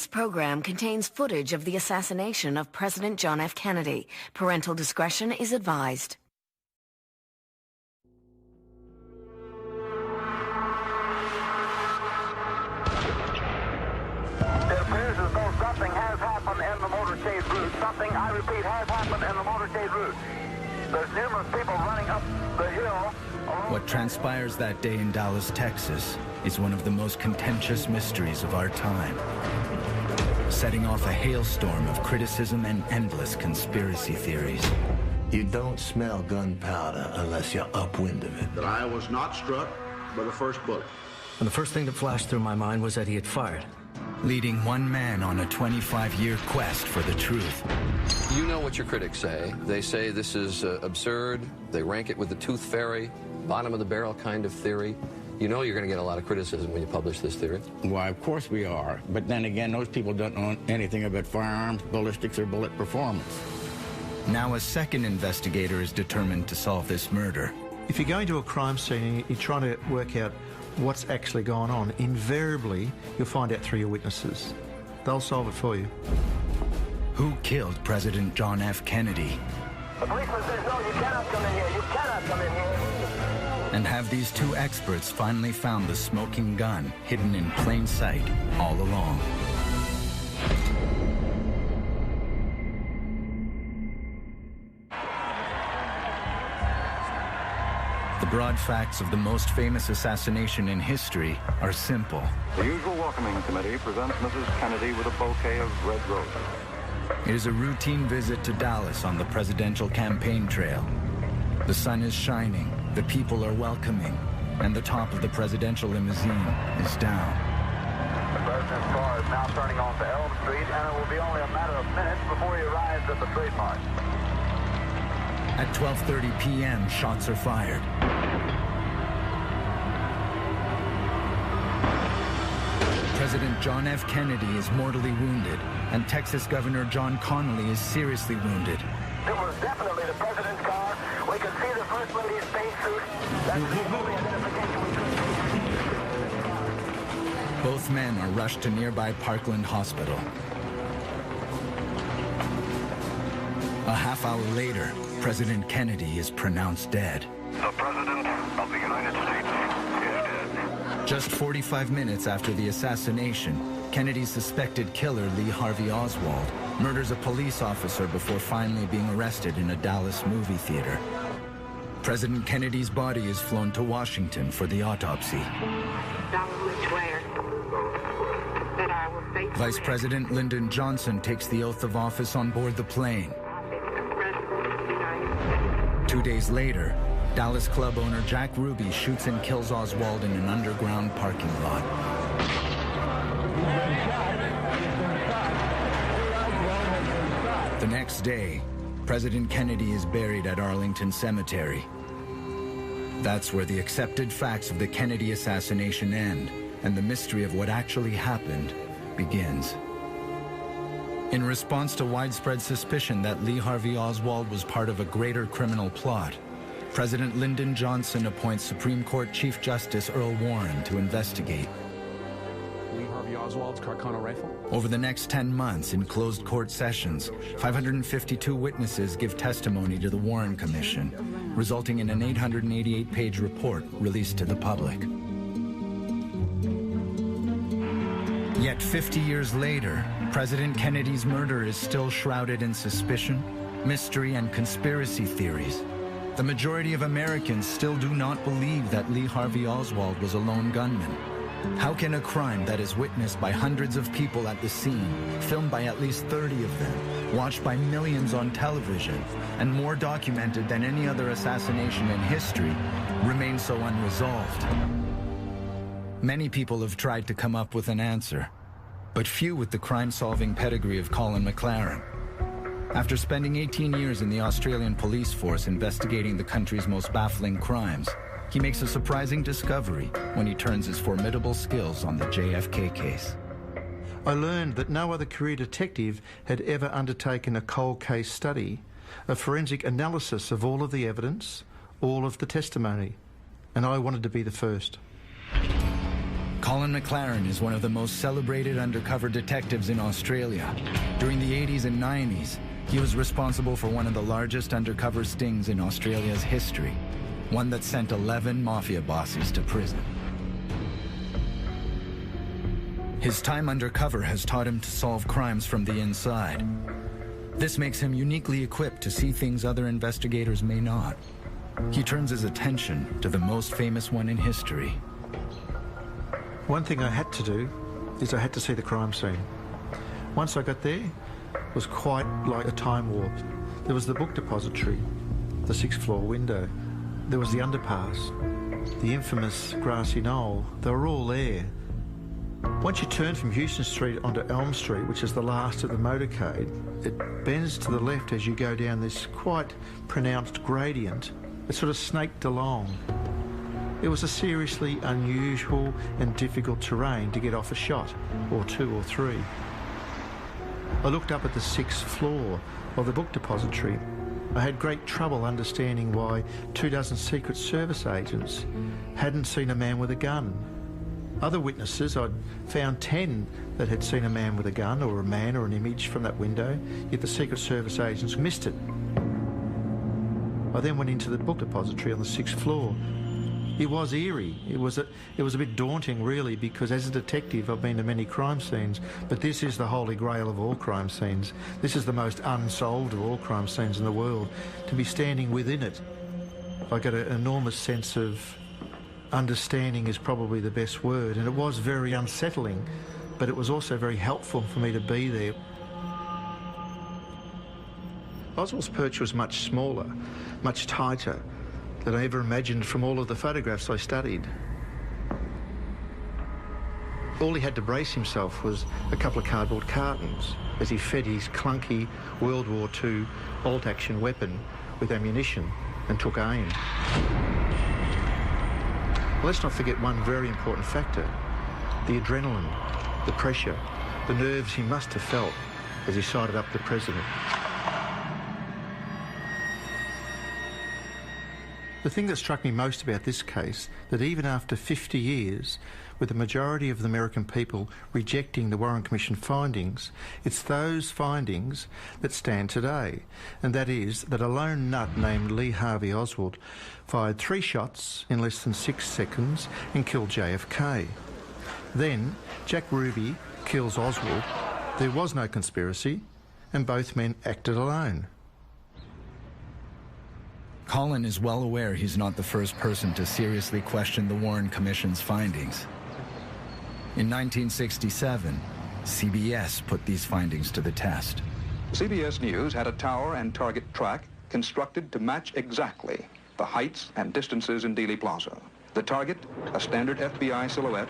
This program contains footage of the assassination of President John F. Kennedy. Parental discretion is advised. It appears as though something has happened in the motorcade route. Something, I repeat, has happened in the motorcade route. There's numerous people running up the hill. What transpires that day in Dallas, Texas, is one of the most contentious mysteries of our time, setting off a hailstorm of criticism and endless conspiracy theories. You don't smell gunpowder unless you're upwind of it. That I was not struck by the first bullet. And the first thing that flashed through my mind was that he had fired. Leading one man on a 25-year quest for the truth. You know what your critics say. They say this is absurd. They rank it with the tooth fairy, bottom of the barrel kind of theory. You know you're going to get a lot of criticism when you publish this theory. Why, of course we are. But then again, those people don't know anything about firearms, ballistics, or bullet performance. Now a second investigator is determined to solve this murder. If you're going to a crime scene and you're trying to work out what's actually going on, invariably you'll find out through your witnesses. They'll solve it for you. Who killed President John F. Kennedy? The policeman says, no, you cannot come in here. You cannot come in here. And have these two experts finally found the smoking gun hidden in plain sight all along? The broad facts of the most famous assassination in history are simple. The usual welcoming committee presents Mrs. Kennedy with a bouquet of red roses. It is a routine visit to Dallas on the presidential campaign trail. The sun is shining, the people are welcoming, and the top of the presidential limousine is down. The president's car is now turning onto Elm Street, and it will be only a matter of minutes before he arrives at the trademark. At 12:30 p.m., shots are fired. President John F. Kennedy is mortally wounded, and Texas Governor John Connally is seriously wounded. It was definitely the president's car. We can see the First Lady's spacesuit. That's the only identification we could see. Both men are rushed to nearby Parkland Hospital. A half hour later, President Kennedy is pronounced dead. The President of the United States is dead. Just 45 minutes after the assassination, Kennedy's suspected killer, Lee Harvey Oswald, murders a police officer before finally being arrested in a Dallas movie theater. President Kennedy's body is flown to Washington for the autopsy. Vice President Lyndon Johnson takes the oath of office on board the plane. 2 days later, Dallas club owner Jack Ruby shoots and kills Oswald in an underground parking lot. The next day, President Kennedy is buried at Arlington Cemetery. That's where the accepted facts of the Kennedy assassination end, and the mystery of what actually happened begins. In response to widespread suspicion that Lee Harvey Oswald was part of a greater criminal plot, President Lyndon Johnson appoints Supreme Court Chief Justice Earl Warren to investigate. Lee Harvey Oswald's Carcano rifle? Over the next 10 months, in closed court sessions, 552 witnesses give testimony to the Warren Commission, resulting in an 888-page report released to the public. Yet 50 years later, President Kennedy's murder is still shrouded in suspicion, mystery, and conspiracy theories. The majority of Americans still do not believe that Lee Harvey Oswald was a lone gunman. How can a crime that is witnessed by hundreds of people at the scene, filmed by at least 30 of them, watched by millions on television, and more documented than any other assassination in history, remain so unresolved? Many people have tried to come up with an answer, but few with the crime-solving pedigree of Colin McLaren. After spending 18 years in the Australian police force investigating the country's most baffling crimes, he makes a surprising discovery when he turns his formidable skills on the JFK case. I learned that no other career detective had ever undertaken a cold case study, a forensic analysis of all of the evidence, all of the testimony, and I wanted to be the first. Colin McLaren is one of the most celebrated undercover detectives in Australia. During the 80s and 90s, he was responsible for one of the largest undercover stings in Australia's history, one that sent 11 mafia bosses to prison. His time undercover has taught him to solve crimes from the inside. This makes him uniquely equipped to see things other investigators may not. He turns his attention to the most famous one in history. One thing I had to do is I had to see the crime scene. Once I got there, it was quite like a time warp. There was the book depository, the 6th floor window. There was the underpass, the infamous grassy knoll. They were all there. Once you turn from Houston Street onto Elm Street, which is the last of the motorcade, it bends to the left as you go down this quite pronounced gradient. It sort of snaked along. It was a seriously unusual and difficult terrain to get off a shot, or 2 or 3. I looked up at the 6th floor of the book depository. I had great trouble understanding why 24 Secret Service agents hadn't seen a man with a gun. Other witnesses, I'd found 10 that had seen a man with a gun or a man or an image from that window, yet the Secret Service agents missed it. I then went into the book depository on the 6th floor. It was eerie. It was a bit daunting, really, because as a detective, I've been to many crime scenes, but this is the holy grail of all crime scenes. This is the most unsolved of all crime scenes in the world. To be standing within it, I got an enormous sense of understanding is probably the best word, and it was very unsettling, but it was also very helpful for me to be there. Oswald's perch was much smaller, much tighter than I ever imagined from all of the photographs I studied. All he had to brace himself was a couple of cardboard cartons as he fed his clunky World War II bolt-action weapon with ammunition and took aim. Let's not forget one very important factor: the adrenaline, the pressure, the nerves he must have felt as he sighted up the president. The thing that struck me most about this case, that even after 50 years, with the majority of the American people rejecting the Warren Commission findings, it's those findings that stand today, and that is that a lone nut named Lee Harvey Oswald fired 3 shots in less than 6 seconds and killed JFK. Then Jack Ruby kills Oswald. There was no conspiracy, and both men acted alone. Colin is well aware he's not the first person to seriously question the Warren Commission's findings. In 1967, CBS put these findings to the test. CBS News had a tower and target track constructed to match exactly the heights and distances in Dealey Plaza. The target, a standard FBI silhouette,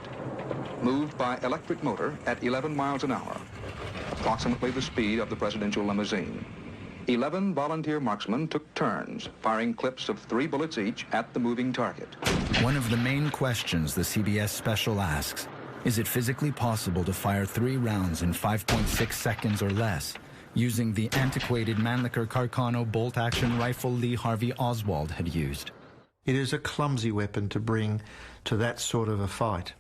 moved by electric motor at 11 miles an hour, approximately the speed of the presidential limousine. 11 volunteer marksmen took turns, firing clips of 3 bullets each at the moving target. One of the main questions the CBS special asks, is it physically possible to fire 3 rounds in 5.6 seconds or less using the antiquated Mannlicher Carcano bolt-action rifle Lee Harvey Oswald had used? It is a clumsy weapon to bring to that sort of a fight.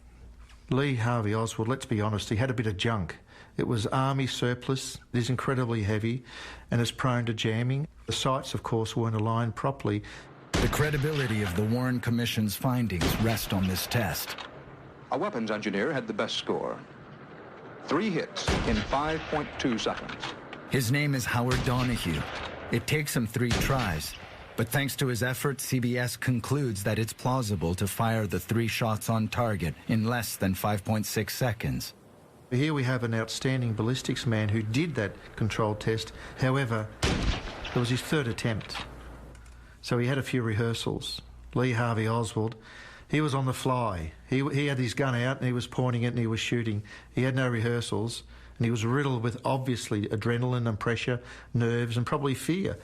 Lee Harvey Oswald, let's be honest, he had a bit of junk. It was army surplus, it is incredibly heavy, and is prone to jamming. The sights, of course, weren't aligned properly. The credibility of the Warren Commission's findings rest on this test. A weapons engineer had the best score. 3 hits in 5.2 seconds. His name is Howard Donahue. It takes him 3 tries, but thanks to his efforts, CBS concludes that it's plausible to fire the 3 shots on target in less than 5.6 seconds. Here we have an outstanding ballistics man who did that controlled test. However, it was his 3rd attempt. So he had a few rehearsals. Lee Harvey Oswald, he was on the fly. He had his gun out and he was pointing it and he was shooting. He had no rehearsals and he was riddled with obviously adrenaline and pressure, nerves and probably fear.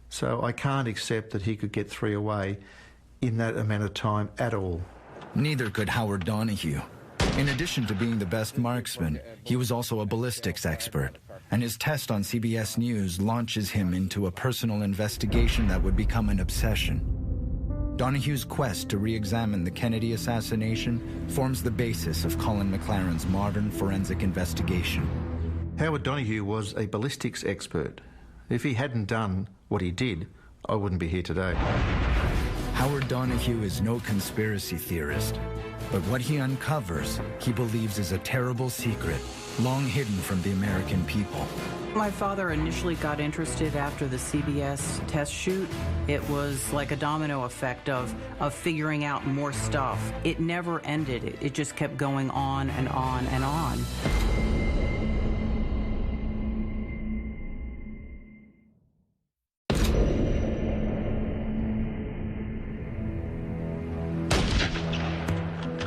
So I can't accept that he could get 3 away in that amount of time at all. Neither could Howard Donahue. In addition to being the best marksman, he was also a ballistics expert, and his test on CBS News launches him into a personal investigation that would become an obsession. Donahue's quest to re-examine the Kennedy assassination forms the basis of Colin McLaren's modern forensic investigation. Howard Donahue was a ballistics expert. If he hadn't done what he did, I wouldn't be here today. Howard Donahue is no conspiracy theorist, but what he uncovers, he believes is a terrible secret, long hidden from the American people. My father initially got interested after the CBS test shoot. It was like a domino effect of figuring out more stuff. It never ended. It just kept going on and on and on.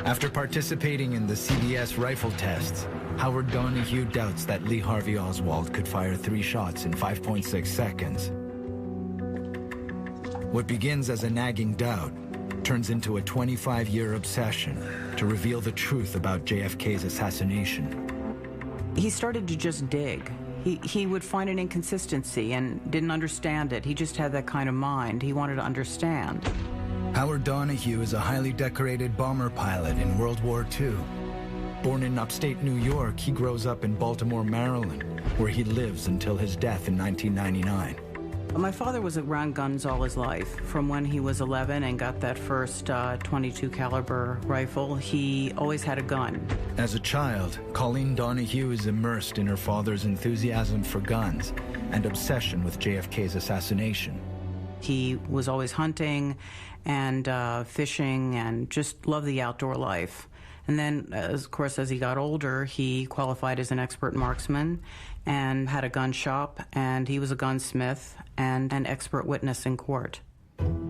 After participating in the CBS rifle tests, Howard Donahue doubts that Lee Harvey Oswald could fire 3 shots in 5.6 seconds. What begins as a nagging doubt turns into a 25-year obsession to reveal the truth about JFK's assassination. He started to just dig. He would find an inconsistency and didn't understand it. He just had that kind of mind. He wanted to understand. Howard Donahue is a highly decorated bomber pilot in World War II. Born in upstate New York, he grows up in Baltimore, Maryland, where he lives until his death in 1999. My father was around guns all his life. From when he was 11 and got that first .22 caliber rifle, he always had a gun. As a child, Colleen Donahue is immersed in her father's enthusiasm for guns and obsession with JFK's assassination. He was always hunting and fishing and just loved the outdoor life. And then, of course, as he got older, he qualified as an expert marksman and had a gun shop, and he was a gunsmith and an expert witness in court.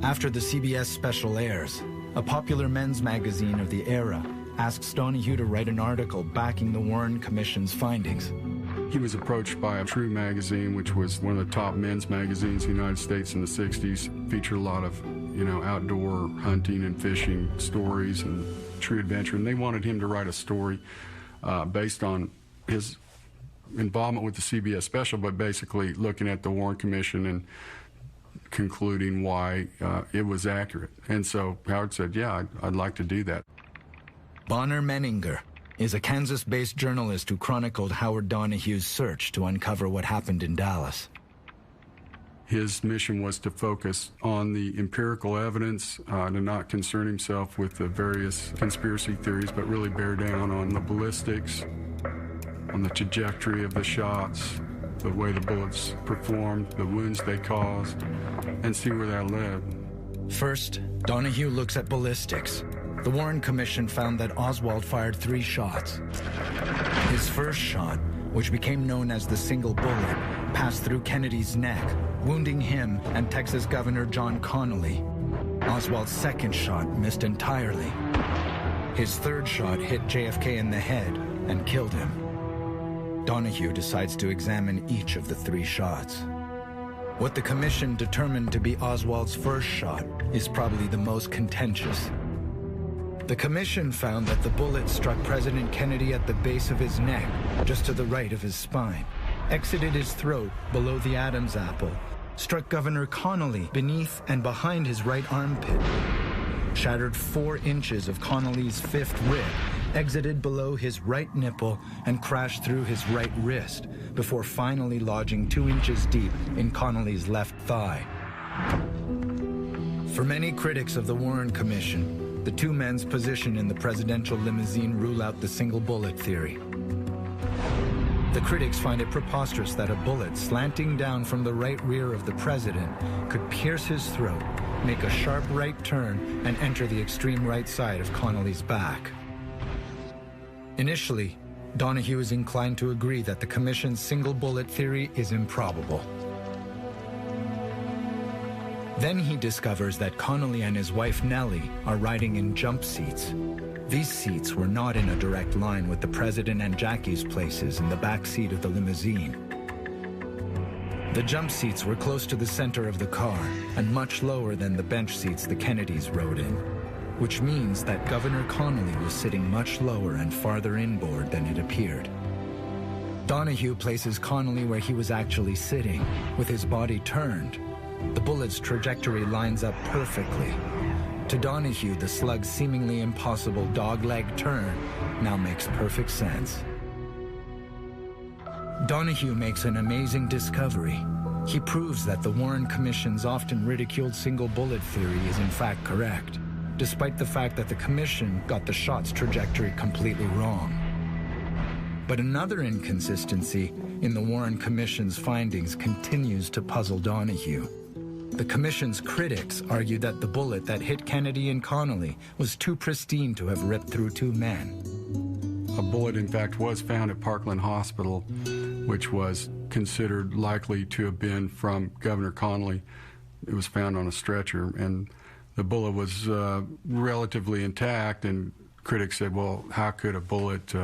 After the CBS special airs, a popular men's magazine of the era asks Donahue to write an article backing the Warren Commission's findings. He was approached by a True magazine, which was one of the top men's magazines in the United States in the 60s. Featured a lot of, outdoor hunting and fishing stories and true adventure. And they wanted him to write a story based on his involvement with the CBS special, but basically looking at the Warren Commission and concluding why it was accurate. And so Howard said, yeah, I'd like to do that. Bonner Menninger is a Kansas-based journalist who chronicled Howard Donahue's search to uncover what happened in Dallas. His mission was to focus on the empirical evidence, to not concern himself with the various conspiracy theories, but really bear down on the ballistics, on the trajectory of the shots, the way the bullets performed, the wounds they caused, and see where that led. First, Donahue looks at ballistics. The Warren Commission found that Oswald fired 3 shots. His first shot, which became known as the single bullet, passed through Kennedy's neck, wounding him and Texas Governor John Connally. Oswald's second shot missed entirely. His third shot hit JFK in the head and killed him. Donahue decides to examine each of the 3 shots. What the commission determined to be Oswald's first shot is probably the most contentious. The commission found that the bullet struck President Kennedy at the base of his neck, just to the right of his spine, exited his throat below the Adam's apple, struck Governor Connally beneath and behind his right armpit, shattered 4 inches of Connally's 5th rib, exited below his right nipple, and crashed through his right wrist, before finally lodging 2 inches deep in Connally's left thigh. For many critics of the Warren Commission, the 2 men's position in the presidential limousine rule out the single bullet theory. The critics find it preposterous that a bullet slanting down from the right rear of the president could pierce his throat, make a sharp right turn, and enter the extreme right side of Connally's back. Initially, Donahue is inclined to agree that the commission's single bullet theory is improbable. Then he discovers that Connally and his wife Nellie are riding in jump seats. These seats were not in a direct line with the president and Jackie's places in the back seat of the limousine. The jump seats were close to the center of the car and much lower than the bench seats the Kennedys rode in, which means that Governor Connally was sitting much lower and farther inboard than it appeared. Donahue places Connally where he was actually sitting, with his body turned. The bullet's trajectory lines up perfectly. To Donahue, the slug's seemingly impossible dog-leg turn now makes perfect sense. Donahue makes an amazing discovery. He proves that the Warren Commission's often ridiculed single bullet theory is in fact correct, despite the fact that the Commission got the shot's trajectory completely wrong. But another inconsistency in the Warren Commission's findings continues to puzzle Donahue. The Commission's critics argued that the bullet that hit Kennedy and Connolly was too pristine to have ripped through two men. A bullet, in fact, was found at Parkland Hospital, which was considered likely to have been from Governor Connolly. It was found on a stretcher, and the bullet was relatively intact, and critics said, well, how could a bullet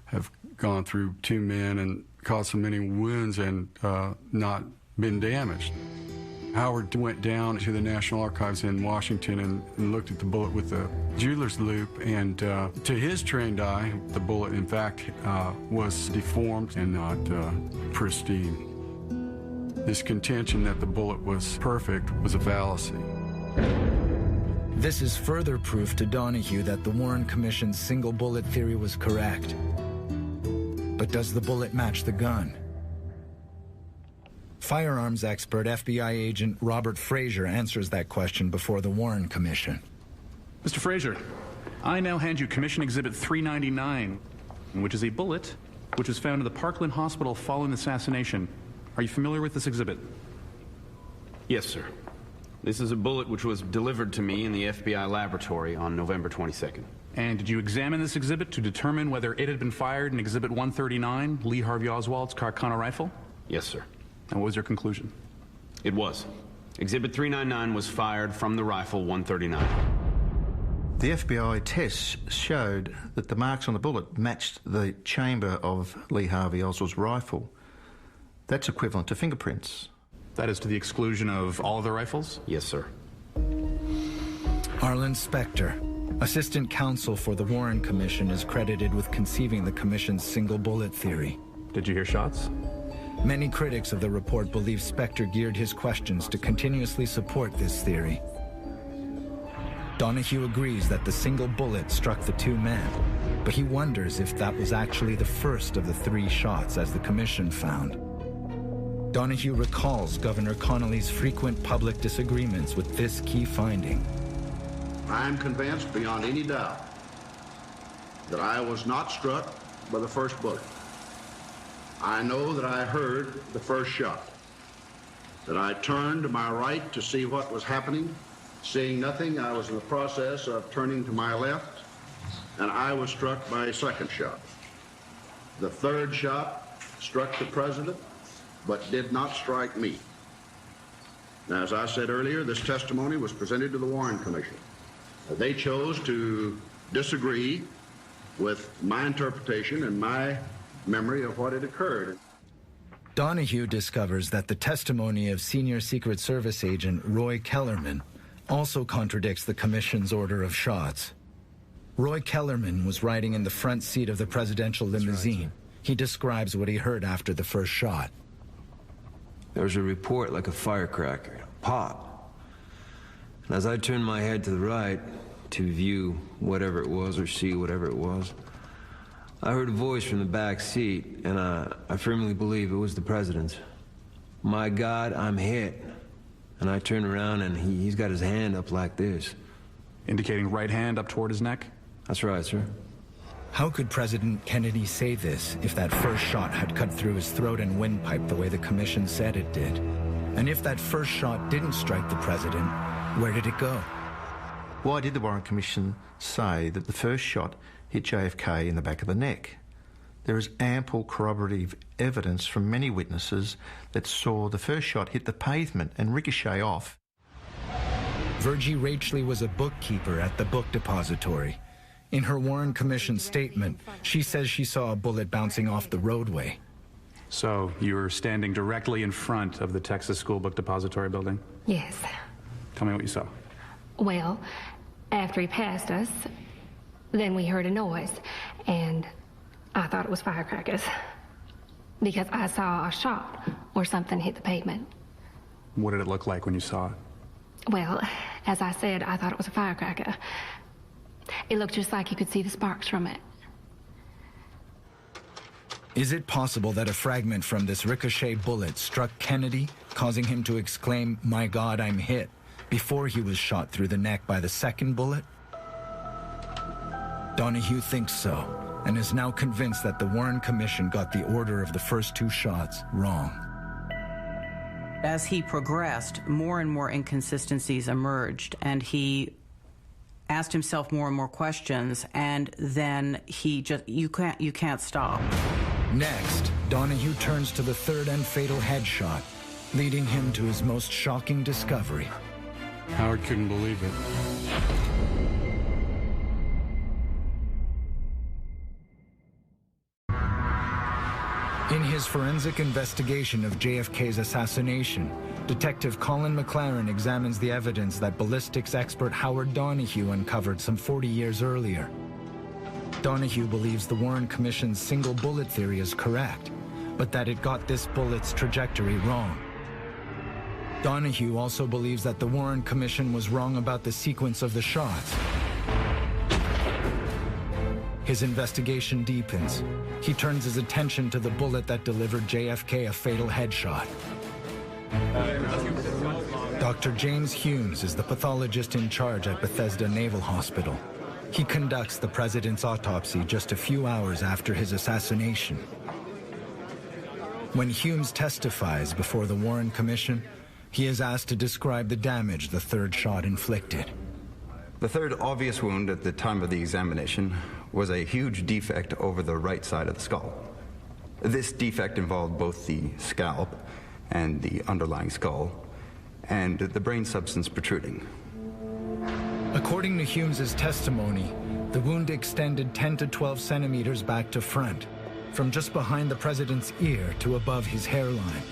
have gone through two men and caused so many wounds and not been damaged? Howard went down to the National Archives in Washington and looked at the bullet with the jeweler's loupe, and to his trained eye, the bullet, in fact, was deformed and not pristine. This contention that the bullet was perfect was a fallacy. This is further proof to Donahue that the Warren Commission's single bullet theory was correct. But does the bullet match the gun? Firearms expert FBI agent Robert Frazier answers that question before the Warren Commission. Mr. Frazier, I now hand you Commission Exhibit 399, which is a bullet which was found in the Parkland Hospital following the assassination. Are you familiar with this exhibit? Yes, sir. This is a bullet which was delivered to me in the FBI laboratory on November 22nd. And did you examine this exhibit to determine whether it had been fired in Exhibit 139, Lee Harvey Oswald's Carcano rifle? Yes, sir. And what was your conclusion? It was. Exhibit 399 was fired from the rifle 139. The FBI tests showed that the marks on the bullet matched the chamber of Lee Harvey Oswald's rifle. That's equivalent to fingerprints. That is to the exclusion of all of the rifles? Yes, sir. Arlen Specter, assistant counsel for the Warren Commission, is credited with conceiving the Commission's single bullet theory. Did you hear shots? Many critics of the report believe Specter geared his questions to continuously support this theory. Donahue agrees that the single bullet struck the two men, but he wonders if that was actually the first of the three shots, as the Commission found. Donahue recalls Governor Connolly's frequent public disagreements with this key finding. I am convinced beyond any doubt that I was not struck by the first bullet. I know that I heard the first shot, that I turned to my right to see what was happening. Seeing nothing, I was in the process of turning to my left, and I was struck by a second shot. The third shot struck the president, but did not strike me. Now, as I said earlier, this testimony was presented to the Warren Commission. They chose to disagree with my interpretation and my memory of what had occurred. Donahue discovers that the testimony of Senior Secret Service agent Roy Kellerman also contradicts the Commission's order of shots. Roy Kellerman was riding in the front seat of the presidential limousine. Right. He describes what he heard after the first shot. There was a report like a firecracker, pop. And as I turned my head to the right to view whatever it was or see whatever it was, I heard a voice from the back seat, and I firmly believe it was the president's. My God, I'm hit. And I turn around, and he's got his hand up like this. Indicating right hand up toward his neck? That's right, sir. How could President Kennedy say this if that first shot had cut through his throat and windpipe the way the Commission said it did? And if that first shot didn't strike the president, where did it go? Why did the Warren Commission say that the first shot hit JFK in the back of the neck? There is ample corroborative evidence from many witnesses that saw the first shot hit the pavement and ricochet off. Virgie Rachley was a bookkeeper at the book depository. In her Warren Commission statement, she says she saw a bullet bouncing off the roadway. So you were standing directly in front of the Texas School Book Depository building? Yes. Tell me what you saw. Well, after he passed us, then we heard a noise, and I thought it was firecrackers because I saw a shot where something hit the pavement. What did it look like when you saw it? Well, As I said, I thought it was a firecracker. It looked just like you could see the sparks from it. Is it possible that a fragment from this ricochet bullet struck Kennedy, causing him to exclaim, "My God, I'm hit," before he was shot through the neck by the second bullet? Donahue thinks so, and is now convinced that the Warren Commission got the order of the first 2 shots wrong. As he progressed, more and more inconsistencies emerged, and he asked himself more and more questions, and then you can't stop. Next, Donahue turns to the third and fatal headshot, leading him to his most shocking discovery. Howard couldn't believe it. In his forensic investigation of JFK's assassination, Detective Colin McLaren examines the evidence that ballistics expert Howard Donahue uncovered some 40 years earlier. Donahue believes the Warren Commission's single bullet theory is correct, but that it got this bullet's trajectory wrong. Donahue also believes that the Warren Commission was wrong about the sequence of the shots. His investigation deepens. He turns his attention to the bullet that delivered JFK a fatal headshot. Dr. James Humes is the pathologist in charge at Bethesda Naval Hospital. He conducts the president's autopsy just a few hours after his assassination. When Humes testifies before the Warren Commission, he is asked to describe the damage the third shot inflicted. The third obvious wound at the time of the examination was a huge defect over the right side of the skull. This defect involved both the scalp and the underlying skull, and the brain substance protruding. According to Humes's testimony, the wound extended 10 to 12 centimeters back to front, from just behind the president's ear to above his hairline.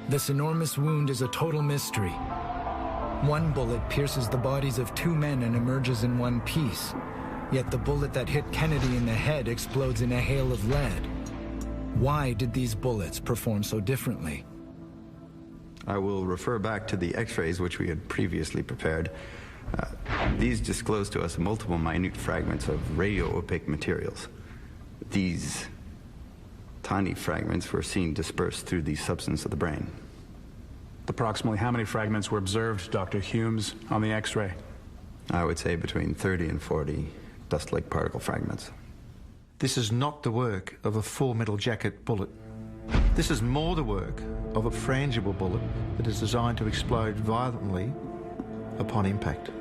This enormous wound is a total mystery. One bullet pierces the bodies of 2 men and emerges in one piece, yet the bullet that hit Kennedy in the head explodes in a hail of lead. Why did these bullets perform so differently? I will refer back to the x-rays which we had previously prepared. These disclose to us multiple minute fragments of radio-opaque materials. These tiny fragments were seen dispersed through the substance of the brain. Approximately how many fragments were observed, Dr. Humes, on the X-ray? I would say between 30 and 40 dust-like particle fragments. This is not the work of a full metal jacket bullet. This is more the work of a frangible bullet that is designed to explode violently upon impact.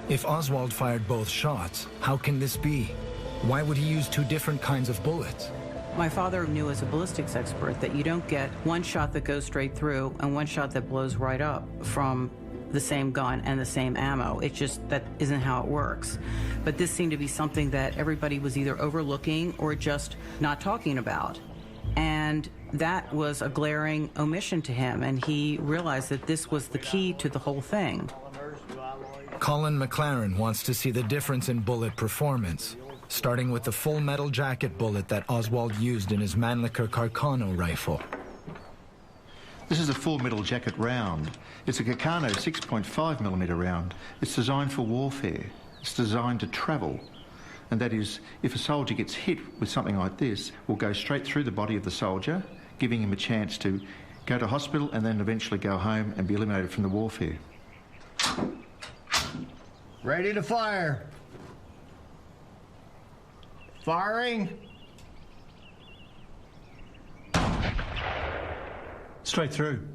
If Oswald fired both shots, how can this be? Why would he use 2 different kinds of bullets? My father knew as a ballistics expert that you don't get one shot that goes straight through and one shot that blows right up from the same gun and the same ammo. It just, that isn't how it works. But this seemed to be something that everybody was either overlooking or just not talking about. And that was a glaring omission to him, and he realized that this was the key to the whole thing. Colin McLaren wants to see the difference in bullet performance, starting with the full metal jacket bullet that Oswald used in his Mannlicher Carcano rifle. This is a full metal jacket round. It's a Carcano 6.5mm round. It's designed for warfare. It's designed to travel. And that is, if a soldier gets hit with something like this, it will go straight through the body of the soldier, giving him a chance to go to hospital and then eventually go home and be eliminated from the warfare. Ready to fire. Firing. Straight through.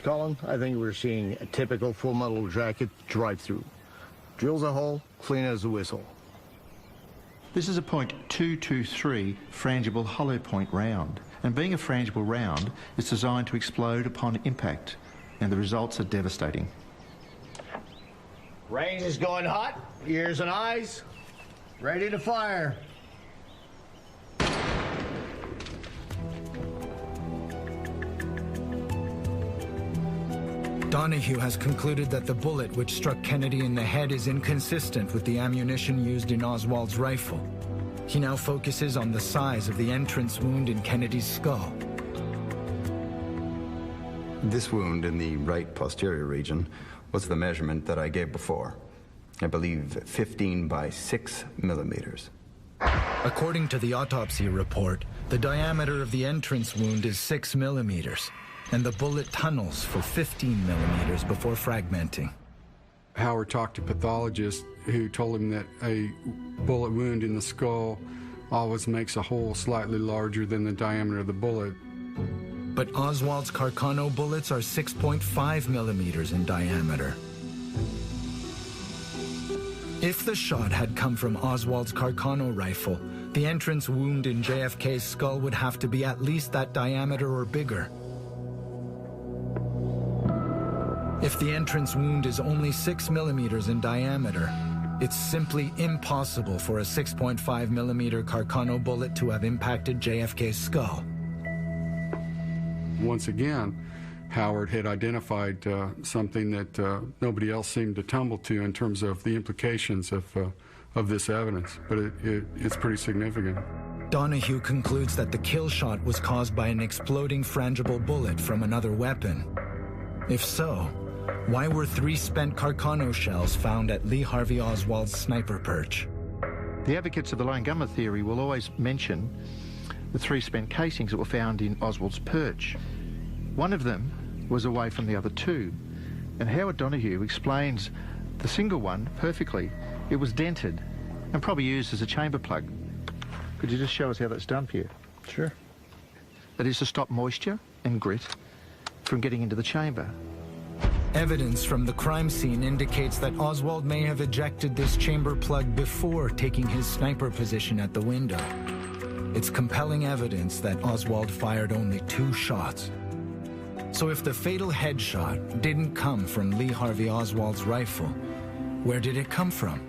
Colin, I think we're seeing a typical full metal jacket drive-through. Drills a hole, clean as a whistle. This is a .223 frangible hollow point round. And being a frangible round, it's designed to explode upon impact. And the results are devastating. Range is going hot. Ears and eyes. Ready to fire. Donahue has concluded that the bullet which struck Kennedy in the head is inconsistent with the ammunition used in Oswald's rifle. He now focuses on the size of the entrance wound in Kennedy's skull. This wound in the right posterior region was the measurement that I gave before. I believe 15 by 6 millimeters. According to the autopsy report, the diameter of the entrance wound is 6 millimeters, and the bullet tunnels for 15 millimeters before fragmenting. Howard talked to pathologists who told him that a bullet wound in the skull always makes a hole slightly larger than the diameter of the bullet. But Oswald's Carcano bullets are 6.5 millimeters in diameter. If the shot had come from Oswald's Carcano rifle, the entrance wound in JFK's skull would have to be at least that diameter or bigger. If the entrance wound is only 6 millimeters in diameter, it's simply impossible for a 6.5 millimeter Carcano bullet to have impacted JFK's skull. Once again, Howard had identified something that nobody else seemed to tumble to in terms of the implications of this evidence, but it's pretty significant. Donahue concludes that the kill shot was caused by an exploding frangible bullet from another weapon. If so, why were 3 spent Carcano shells found at Lee Harvey Oswald's sniper perch? The advocates of the lone gunman theory will always mention the 3 spent casings that were found in Oswald's perch. One of them was away from the other 2, and Howard Donahue explains the single one perfectly. It was dented and probably used as a chamber plug. Could you just show us how that's done, Pierre? Sure. That is to stop moisture and grit from getting into the chamber. Evidence from the crime scene indicates that Oswald may have ejected this chamber plug before taking his sniper position at the window. It's compelling evidence that Oswald fired only 2 shots. So if the fatal headshot didn't come from Lee Harvey Oswald's rifle, where did it come from?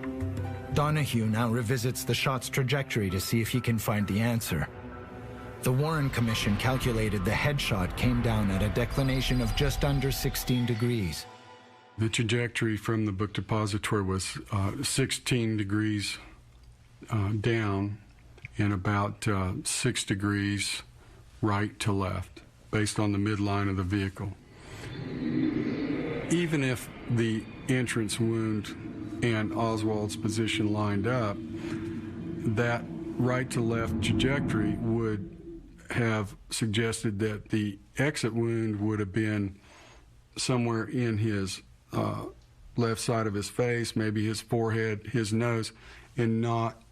Donahue now revisits the shot's trajectory to see if he can find the answer. The Warren Commission calculated the headshot came down at a declination of just under 16 degrees. The trajectory from the book depository was 16 degrees down and about 6 degrees right to left, based on the midline of the vehicle. Even if the entrance wound and Oswald's position lined up, that right to left trajectory would have suggested that the exit wound would have been somewhere in his left side of his face, maybe his forehead, his nose, and not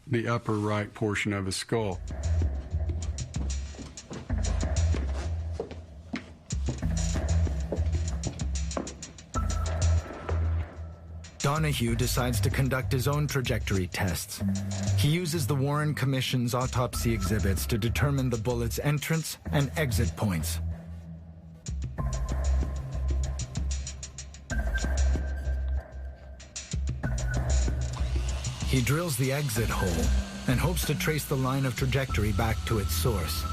the upper right portion of his skull. Donahue decides to conduct his own trajectory tests. He uses the Warren Commission's autopsy exhibits to determine the bullet's entrance and exit points. He drills the exit hole and hopes to trace the line of trajectory back to its source.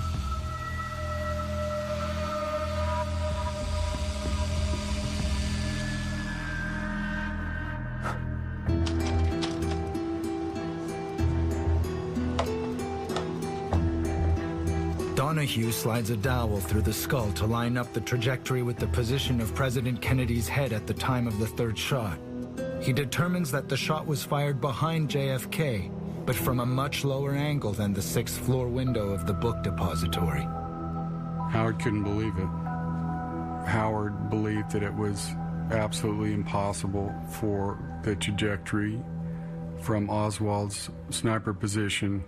Donahue slides a dowel through the skull to line up the trajectory with the position of President Kennedy's head at the time of the 3rd shot. He determines that the shot was fired behind JFK, but from a much lower angle than the 6th floor window of the book depository. Howard couldn't believe it. Howard believed that it was absolutely impossible for the trajectory from Oswald's sniper position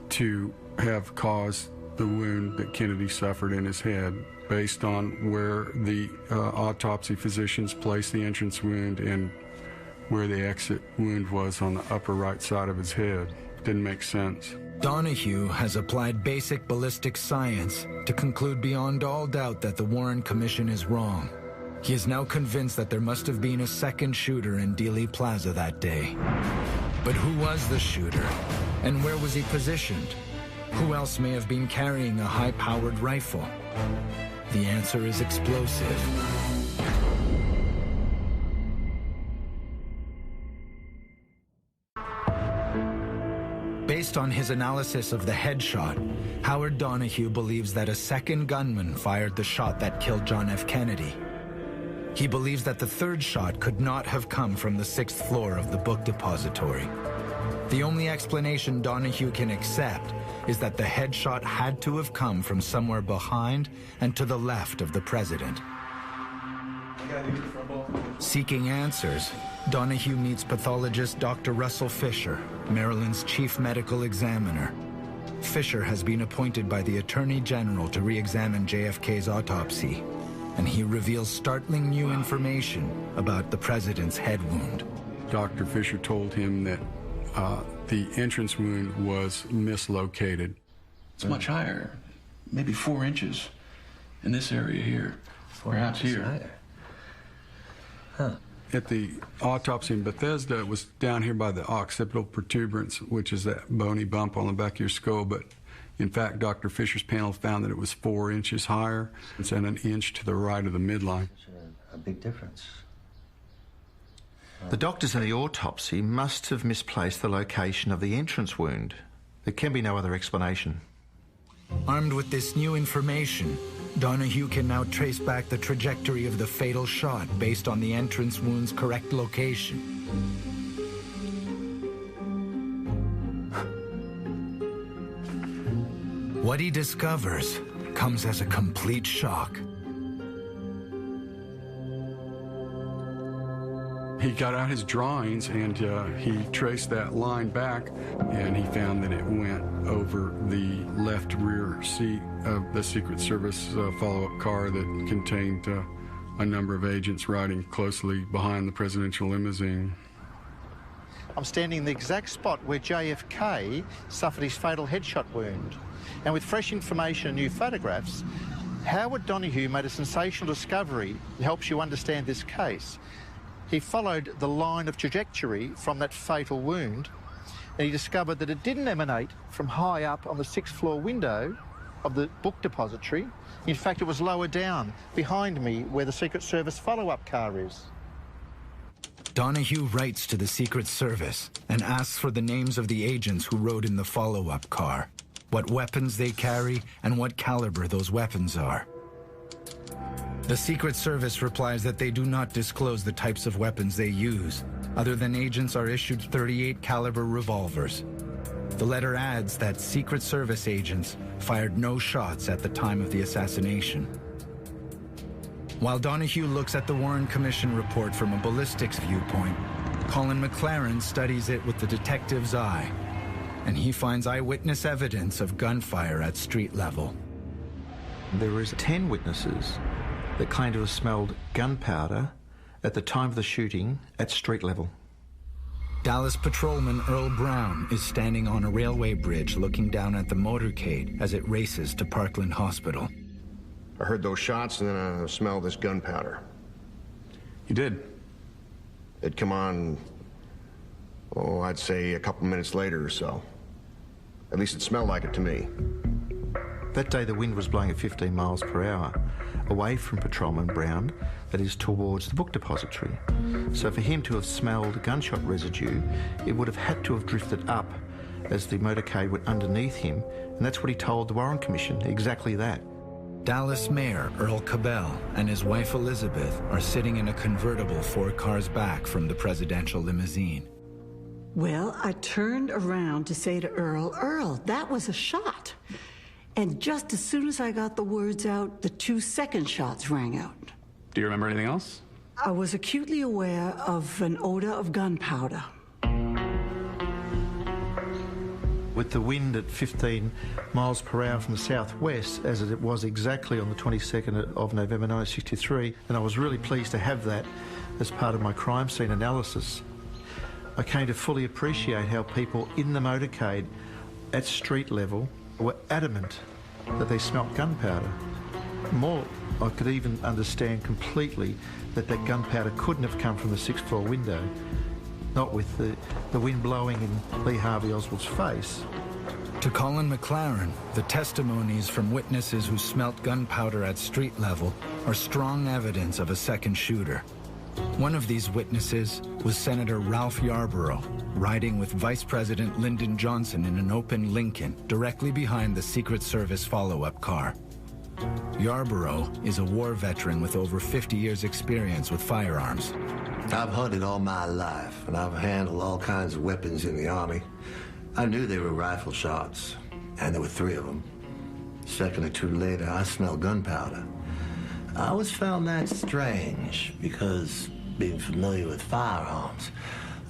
to have caused the wound that Kennedy suffered in his head, based on where the autopsy physicians placed the entrance wound and where the exit wound was on the upper right side of his head. Didn't make sense. Donahue has applied basic ballistic science to conclude beyond all doubt that the Warren Commission is wrong. He is now convinced that there must have been a second shooter in Dealey Plaza that day. But who was the shooter? And where was he positioned? Who else may have been carrying a high-powered rifle? The answer is explosive. Based on his analysis of the headshot, Howard Donahue believes that a second gunman fired the shot that killed John F. Kennedy. He believes that the third shot could not have come from the 6th floor of the book depository. The only explanation Donahue can accept is that the headshot had to have come from somewhere behind and to the left of the president. Seeking answers, Donahue meets pathologist Dr. Russell Fisher, Maryland's chief medical examiner. Fisher has been appointed by the Attorney General to re-examine JFK's autopsy, and he reveals startling new information about the president's head wound. Dr. Fisher told him that the entrance wound was mislocated. It's much higher, maybe 4 inches in this area here, perhaps here. Higher. Huh. At the autopsy in Bethesda, it was down here by the occipital protuberance, which is that bony bump on the back of your skull, but in fact, Dr. Fisher's panel found that it was 4 inches higher. It's at 1 inch to the right of the midline. A big difference. The doctors in the autopsy must have misplaced the location of the entrance wound. There can be no other explanation. Armed with this new information, Donahue can now trace back the trajectory of the fatal shot based on the entrance wound's correct location. What he discovers comes as a complete shock. He got out his drawings and he traced that line back, and he found that it went over the left rear seat of the Secret Service follow-up car that contained a number of agents riding closely behind the presidential limousine. I'm standing in the exact spot where JFK suffered his fatal headshot wound. And with fresh information and new photographs, Howard Donahue made a sensational discovery that helps you understand this case. He followed the line of trajectory from that fatal wound, and he discovered that it didn't emanate from high up on the 6th floor window of the book depository. In fact, it was lower down, behind me, where the Secret Service follow-up car is. Donahue writes to the Secret Service and asks for the names of the agents who rode in the follow-up car, what weapons they carry, and what caliber those weapons are. The Secret Service replies that they do not disclose the types of weapons they use, other than agents are issued .38 caliber revolvers. The letter adds that Secret Service agents fired no shots at the time of the assassination. While Donahue looks at the Warren Commission report from a ballistics viewpoint, Colin McLaren studies it with the detective's eye, and he finds eyewitness evidence of gunfire at street level. There is 10 witnesses that claim to have smelled gunpowder at the time of the shooting at street level. Dallas patrolman Earl Brown is standing on a railway bridge looking down at the motorcade as it races to Parkland Hospital. I heard those shots and then I smelled this gunpowder. You did? It'd come on, oh, I'd say a couple minutes later or so. At least it smelled like it to me. That day the wind was blowing at 15 miles per hour, away from Patrolman Brown, that is towards the book depository. So for him to have smelled gunshot residue, it would have had to have drifted up as the motorcade went underneath him, and that's what he told the Warren Commission, exactly that. Dallas Mayor Earl Cabell and his wife Elizabeth are sitting in a convertible 4 cars back from the presidential limousine. Well, I turned around to say to Earl, "Earl, that was a shot." And just as soon as I got the words out, the 2 second shots rang out. Do you remember anything else? I was acutely aware of an odor of gunpowder. With the wind at 15 miles per hour from the southwest, as it was exactly on the 22nd of November 1963, and I was really pleased to have that as part of my crime scene analysis, I came to fully appreciate how people in the motorcade at street level were adamant that they smelt gunpowder. More, I could even understand completely that that gunpowder couldn't have come from the 6th floor window, not with the wind blowing in Lee Harvey Oswald's face. To Colin McLaren, the testimonies from witnesses who smelt gunpowder at street level are strong evidence of a second shooter. One of these witnesses was Senator Ralph Yarborough, riding with Vice President Lyndon Johnson in an open Lincoln directly behind the Secret Service follow-up car. Yarborough is a war veteran with over 50 years' experience with firearms. I've hunted all my life, and I've handled all kinds of weapons in the Army. I knew they were rifle shots, and there were 3 of them. A second or two later, I smelled gunpowder. I always found that strange, because being familiar with firearms,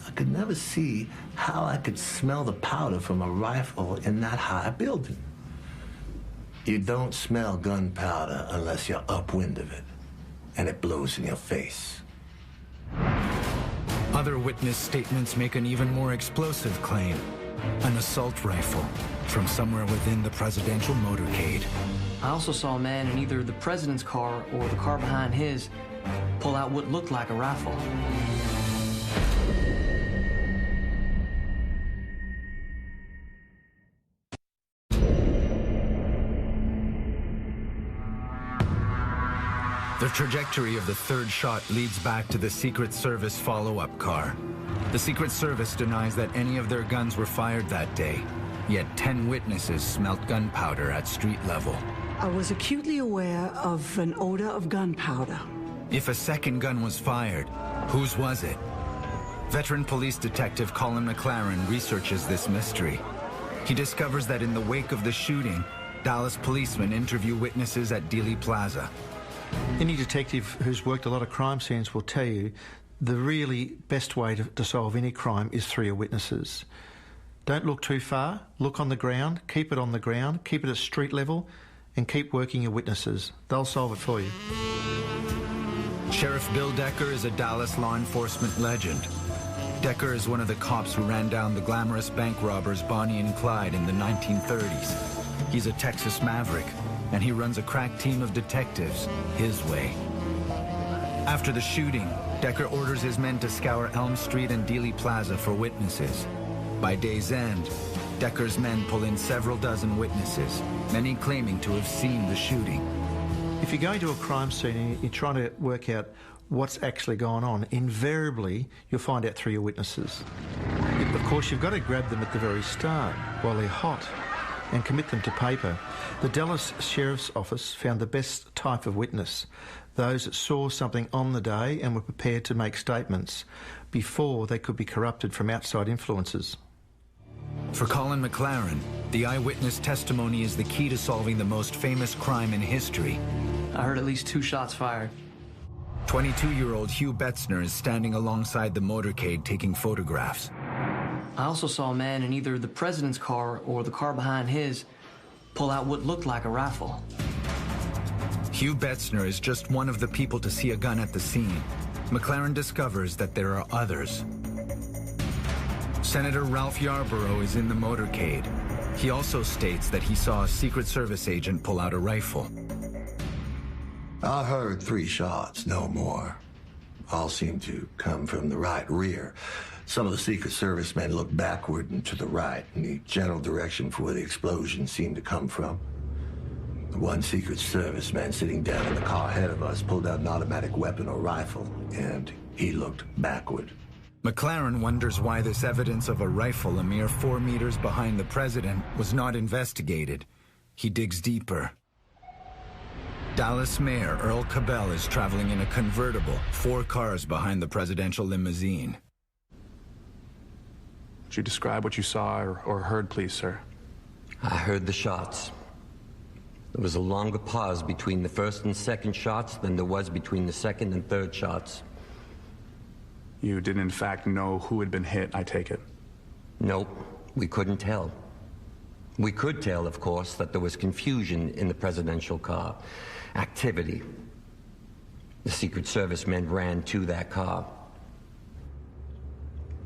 I could never see how I could smell the powder from a rifle in that high building. You don't smell gunpowder unless you're upwind of it, and it blows in your face. Other witness statements make an even more explosive claim: an assault rifle from somewhere within the presidential motorcade. I also saw a man in either the president's car or the car behind his pull out what looked like a rifle. The trajectory of the third shot leads back to the Secret Service follow-up car. The Secret Service denies that any of their guns were fired that day, yet 10 witnesses smelt gunpowder at street level. I was acutely aware of an odor of gunpowder. If a second gun was fired, whose was it? Veteran police detective Colin McLaren researches this mystery. He discovers that in the wake of the shooting, Dallas policemen interview witnesses at Dealey Plaza. Any detective who's worked a lot of crime scenes will tell you the really best way to solve any crime is through your witnesses. Don't look too far, look on the ground, keep it on the ground, keep it at street level, and keep working your witnesses. They'll solve it for you. Sheriff Bill Decker is a Dallas law enforcement legend. Decker is one of the cops who ran down the glamorous bank robbers Bonnie and Clyde in the 1930s. He's a Texas maverick, and he runs a crack team of detectives his way. After the shooting, Decker orders his men to scour Elm Street and Dealey Plaza for witnesses. By day's end, Decker's men pull in several dozen witnesses, many claiming to have seen the shooting. If you're going to a crime scene and you're trying to work out what's actually going on, invariably you'll find out through your witnesses. Of course, you've got to grab them at the very start while they're hot and commit them to paper. The Dallas Sheriff's Office found the best type of witness, those that saw something on the day and were prepared to make statements before they could be corrupted from outside influences. For Colin McLaren, the eyewitness testimony is the key to solving the most famous crime in history. I heard at least 2 shots fired. 22-year-old Hugh Betzner is standing alongside the motorcade taking photographs. I also saw a man in either the president's car or the car behind his pull out what looked like a rifle. Hugh Betzner is just one of the people to see a gun at the scene. McLaren discovers that there are others. Senator Ralph Yarborough is in the motorcade. He also states that he saw a Secret Service agent pull out a rifle. I heard 3 shots, no more. All seemed to come from the right rear. Some of the Secret Service men looked backward and to the right in the general direction for where the explosion seemed to come from. One Secret Service man sitting down in the car ahead of us pulled out an automatic weapon or rifle, and he looked backward. McLaren wonders why this evidence of a rifle a mere 4 meters behind the president was not investigated. He digs deeper. Dallas Mayor Earl Cabell is traveling in a convertible, 4 cars behind the presidential limousine. Would you describe what you saw or heard, please, sir? I heard the shots. There was a longer pause between the first and second shots than there was between the second and third shots. You didn't, in fact, know who had been hit, I take it? Nope, we couldn't tell. We could tell, of course, that there was confusion in the presidential car. Activity. The Secret Service men ran to that car.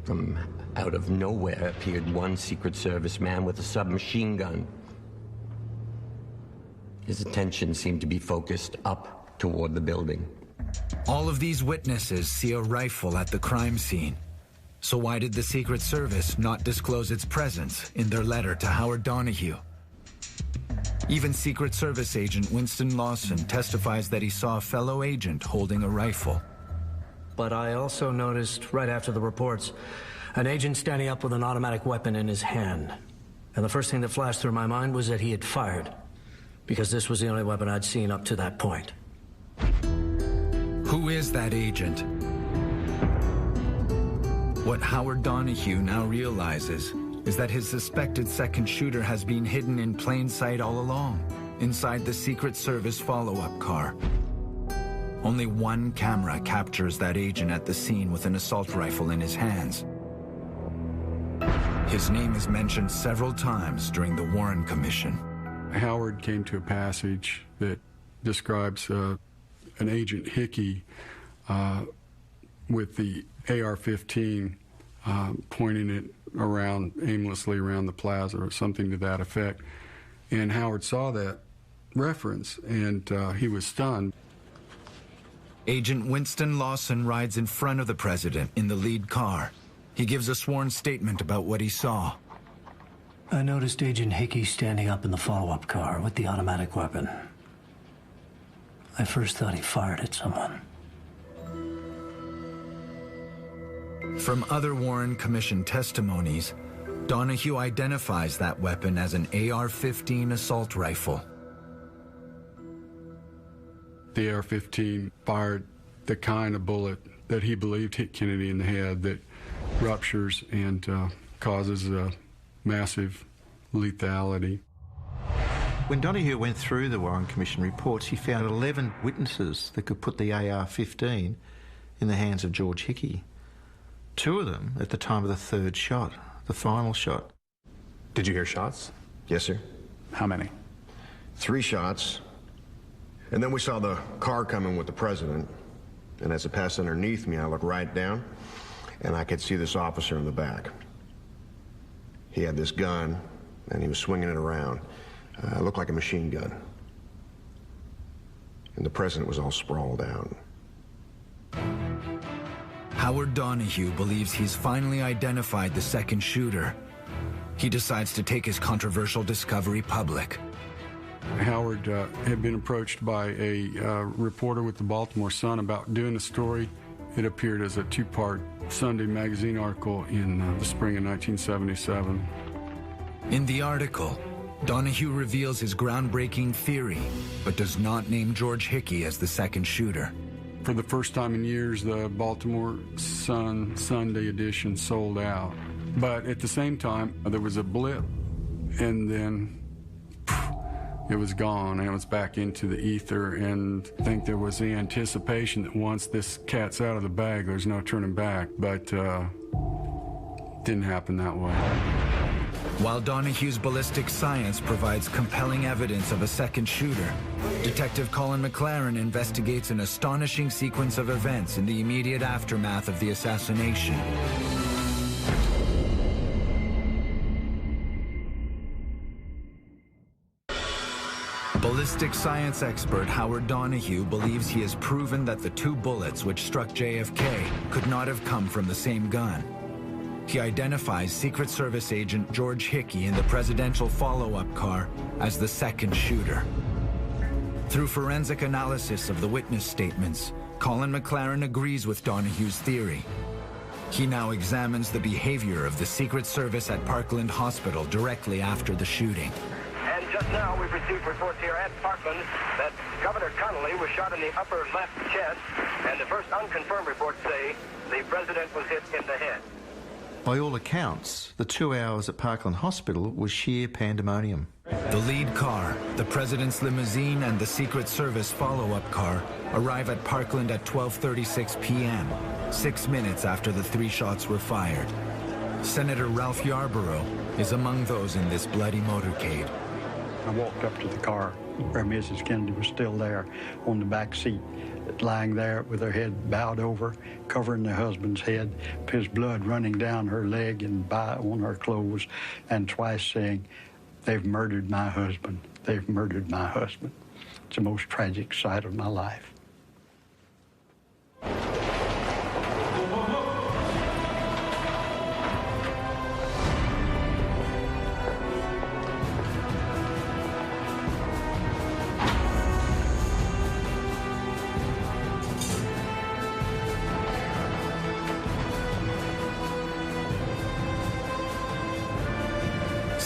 From out of nowhere appeared one Secret Service man with a submachine gun. His attention seemed to be focused up toward the building. All of these witnesses see a rifle at the crime scene. So why did the Secret Service not disclose its presence in their letter to Howard Donahue? Even Secret Service agent Winston Lawson testifies that he saw a fellow agent holding a rifle. but I also noticed, right after the reports, an agent standing up with an automatic weapon in his hand. And the first thing that flashed through my mind was that he had fired, because this was the only weapon I'd seen up to that point. Who is that agent? What Howard Donahue now realizes is that his suspected second shooter has been hidden in plain sight all along, inside the Secret Service follow-up car. Only one camera captures that agent at the scene with an assault rifle in his hands. His name is mentioned several times during the Warren Commission. Howard came to a passage that describes an agent Hickey with the AR-15 pointing it aimlessly around the plaza or something to that effect. And Howard saw that reference and he was stunned. Agent Winston Lawson rides in front of the president in the lead car. He gives a sworn statement about what he saw. I noticed Agent Hickey standing up in the follow-up car with the automatic weapon. I first thought he fired at someone. From other Warren Commission testimonies, Donahue identifies that weapon as an AR-15 assault rifle. The AR-15 fired the kind of bullet that he believed hit Kennedy in the head that ruptures and causes massive lethality. When Donahue went through the Warren Commission reports, he found 11 witnesses that could put the AR-15 in the hands of George Hickey. 2 of them at the time of the third shot, the final shot. Did you hear shots? Yes, sir. How many? 3 shots. And then we saw the car coming with the president. And as it passed underneath me, I looked right down, and I could see this officer in the back. He had this gun, and he was swinging it around. It looked like a machine gun. And the president was all sprawled out. Howard Donahue believes he's finally identified the second shooter. He decides to take his controversial discovery public. Howard had been approached by a reporter with the Baltimore Sun about doing a story. It appeared as a 2-part Sunday magazine article in the spring of 1977. In the article, Donahue reveals his groundbreaking theory, but does not name George Hickey as the second shooter. For the first time in years, the Baltimore Sun Sunday edition sold out. But at the same time, there was a blip, and then it was gone, and it was back into the ether, and I think there was the anticipation that once this cat's out of the bag, there's no turning back, but didn't happen that way. While Donahue's ballistic science provides compelling evidence of a second shooter, Detective Colin McLaren investigates an astonishing sequence of events in the immediate aftermath of the assassination. Ballistic science expert Howard Donahue believes he has proven that the 2 bullets which struck JFK could not have come from the same gun. He identifies Secret Service agent George Hickey in the presidential follow-up car as the second shooter. Through forensic analysis of the witness statements, Colin McLaren agrees with Donahue's theory. He now examines the behavior of the Secret Service at Parkland Hospital directly after the shooting. And just now we've received reports here at Parkland that Governor Connolly was shot in the upper left chest, and the first unconfirmed reports say the president was hit in the head. By all accounts, the 2 hours at Parkland Hospital was sheer pandemonium. The lead car, the president's limousine, and the Secret Service follow-up car arrive at Parkland at 12:36 p.m., 6 minutes after the 3 shots were fired. Senator Ralph Yarborough is among those in this bloody motorcade. I walked up to the car where Mrs. Kennedy was still there on the back seat, lying there with her head bowed over, covering her husband's head, his blood running down her leg and on her clothes, and twice saying, "They've murdered my husband. They've murdered my husband." It's the most tragic sight of my life.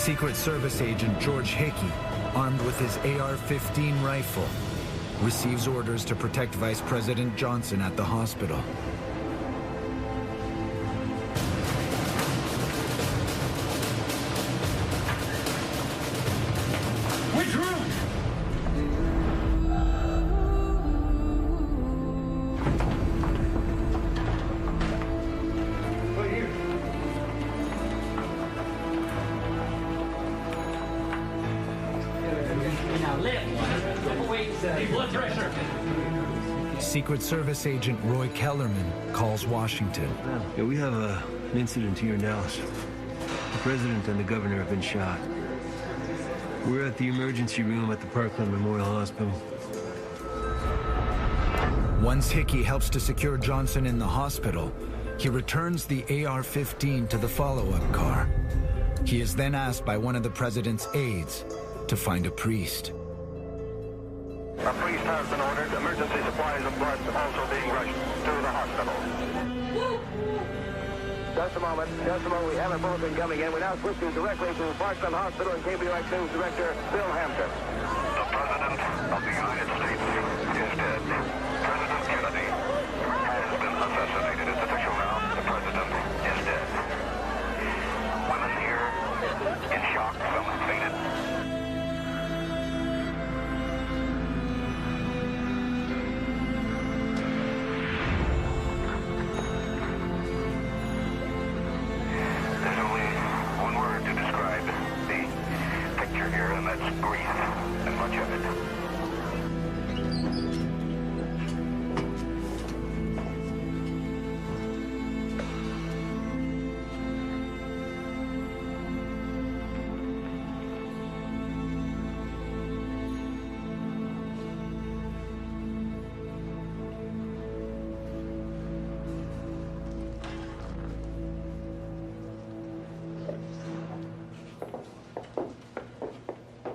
Secret Service agent George Hickey, armed with his AR-15 rifle, receives orders to protect Vice President Johnson at the hospital. Which room? Secret Service agent Roy Kellerman calls Washington. Yeah, we have an incident here in Dallas. The president and the governor have been shot. We're at the emergency room at the Parkland Memorial Hospital. Once Hickey helps to secure Johnson in the hospital, he returns the AR-15 to the follow-up car. He is then asked by one of the president's aides to find a priest. A priest has been ordered. Emergency supplies of blood also being rushed to the hospital. Just a moment. We have a bulletin coming in. We now switch you directly to Parkland Hospital and KBOX News Director Bill Hampton. The President of the United States is dead. President Kennedy has been assassinated. It's official now. The President is dead. Women here in shock. Some have fainted. Grief and much of it.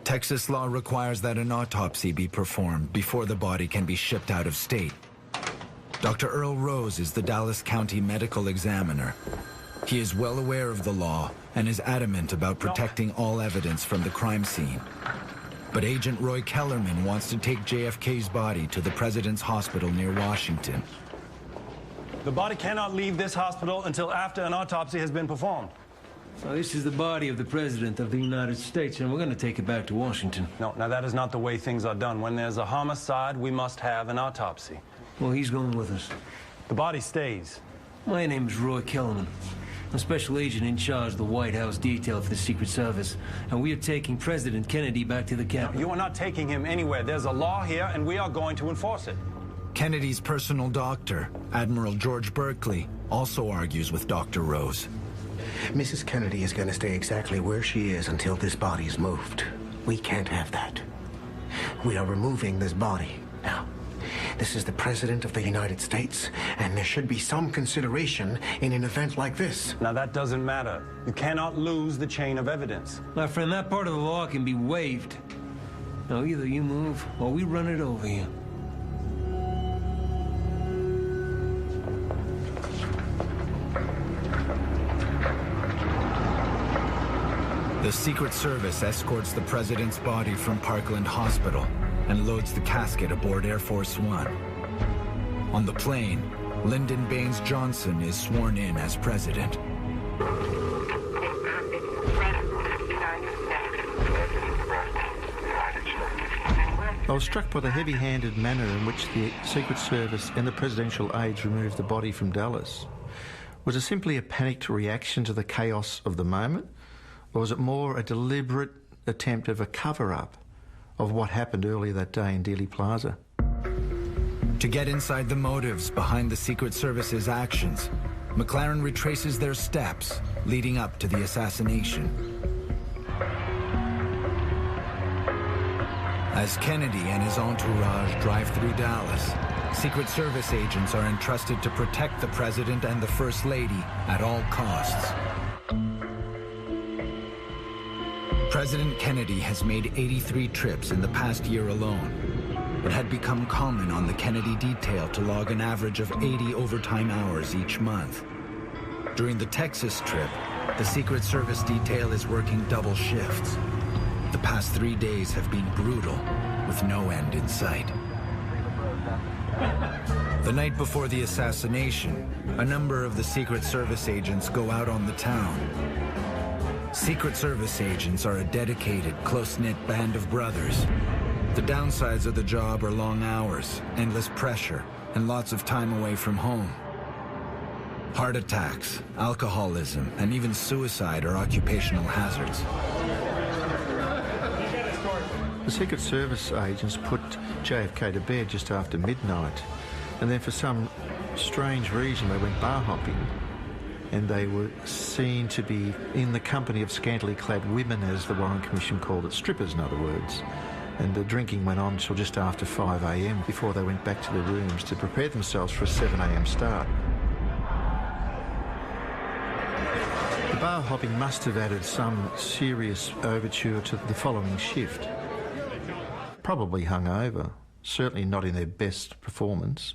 Texas law requires that an autopsy be performed before the body can be shipped out of state. Dr. Earl Rose is the Dallas County medical examiner. He is well aware of the law and is adamant about protecting all evidence from the crime scene. But Agent Roy Kellerman wants to take JFK's body to the president's hospital near Washington. The body cannot leave this hospital until after an autopsy has been performed. Well, this is the body of the President of the United States, and we're going to take it back to Washington. No, now that is not the way things are done. When there's a homicide, we must have an autopsy. Well, he's going with us. The body stays. My name is Roy Kellerman. I'm special agent in charge of the White House detail for the Secret Service, and we are taking President Kennedy back to the Capitol. You are not taking him anywhere. There's a law here, and we are going to enforce it. Kennedy's personal doctor, Admiral George Berkeley, also argues with Dr. Rose. Mrs. Kennedy is going to stay exactly where she is until this body is moved. We can't have that. We are removing this body. Now, this is the President of the United States, and there should be some consideration in an event like this. Now, that doesn't matter. You cannot lose the chain of evidence. My friend, that part of the law can be waived. Now, either you move, or we run it over you. The Secret Service escorts the president's body from Parkland Hospital and loads the casket aboard Air Force One. On the plane, Lyndon Baines Johnson is sworn in as president. I was struck by the heavy-handed manner in which the Secret Service and the presidential aides removed the body from Dallas. Was it simply a panicked reaction to the chaos of the moment? Or was it more a deliberate attempt of a cover-up of what happened earlier that day in Dealey Plaza? To get inside the motives behind the Secret Service's actions, McLaren retraces their steps leading up to the assassination. As Kennedy and his entourage drive through Dallas, Secret Service agents are entrusted to protect the President and the First Lady at all costs. President Kennedy has made 83 trips in the past year alone. It had become common on the Kennedy detail to log an average of 80 overtime hours each month. During the Texas trip, the Secret Service detail is working double shifts. The past 3 days have been brutal, with no end in sight. The night before the assassination, a number of the Secret Service agents go out on the town. Secret Service agents are a dedicated, close-knit band of brothers. The downsides of the job are long hours, endless pressure, and lots of time away from home. Heart attacks, alcoholism, and even suicide are occupational hazards. The Secret Service agents put JFK to bed just after midnight, and then for some strange reason they went bar hopping, and they were seen to be in the company of scantily clad women, as the Warren Commission called it, strippers in other words. And the drinking went on until just after 5 a.m. before they went back to their rooms to prepare themselves for a 7 a.m. start. The bar hopping must have added some serious overture to the following shift. Probably hungover, certainly not in their best performance.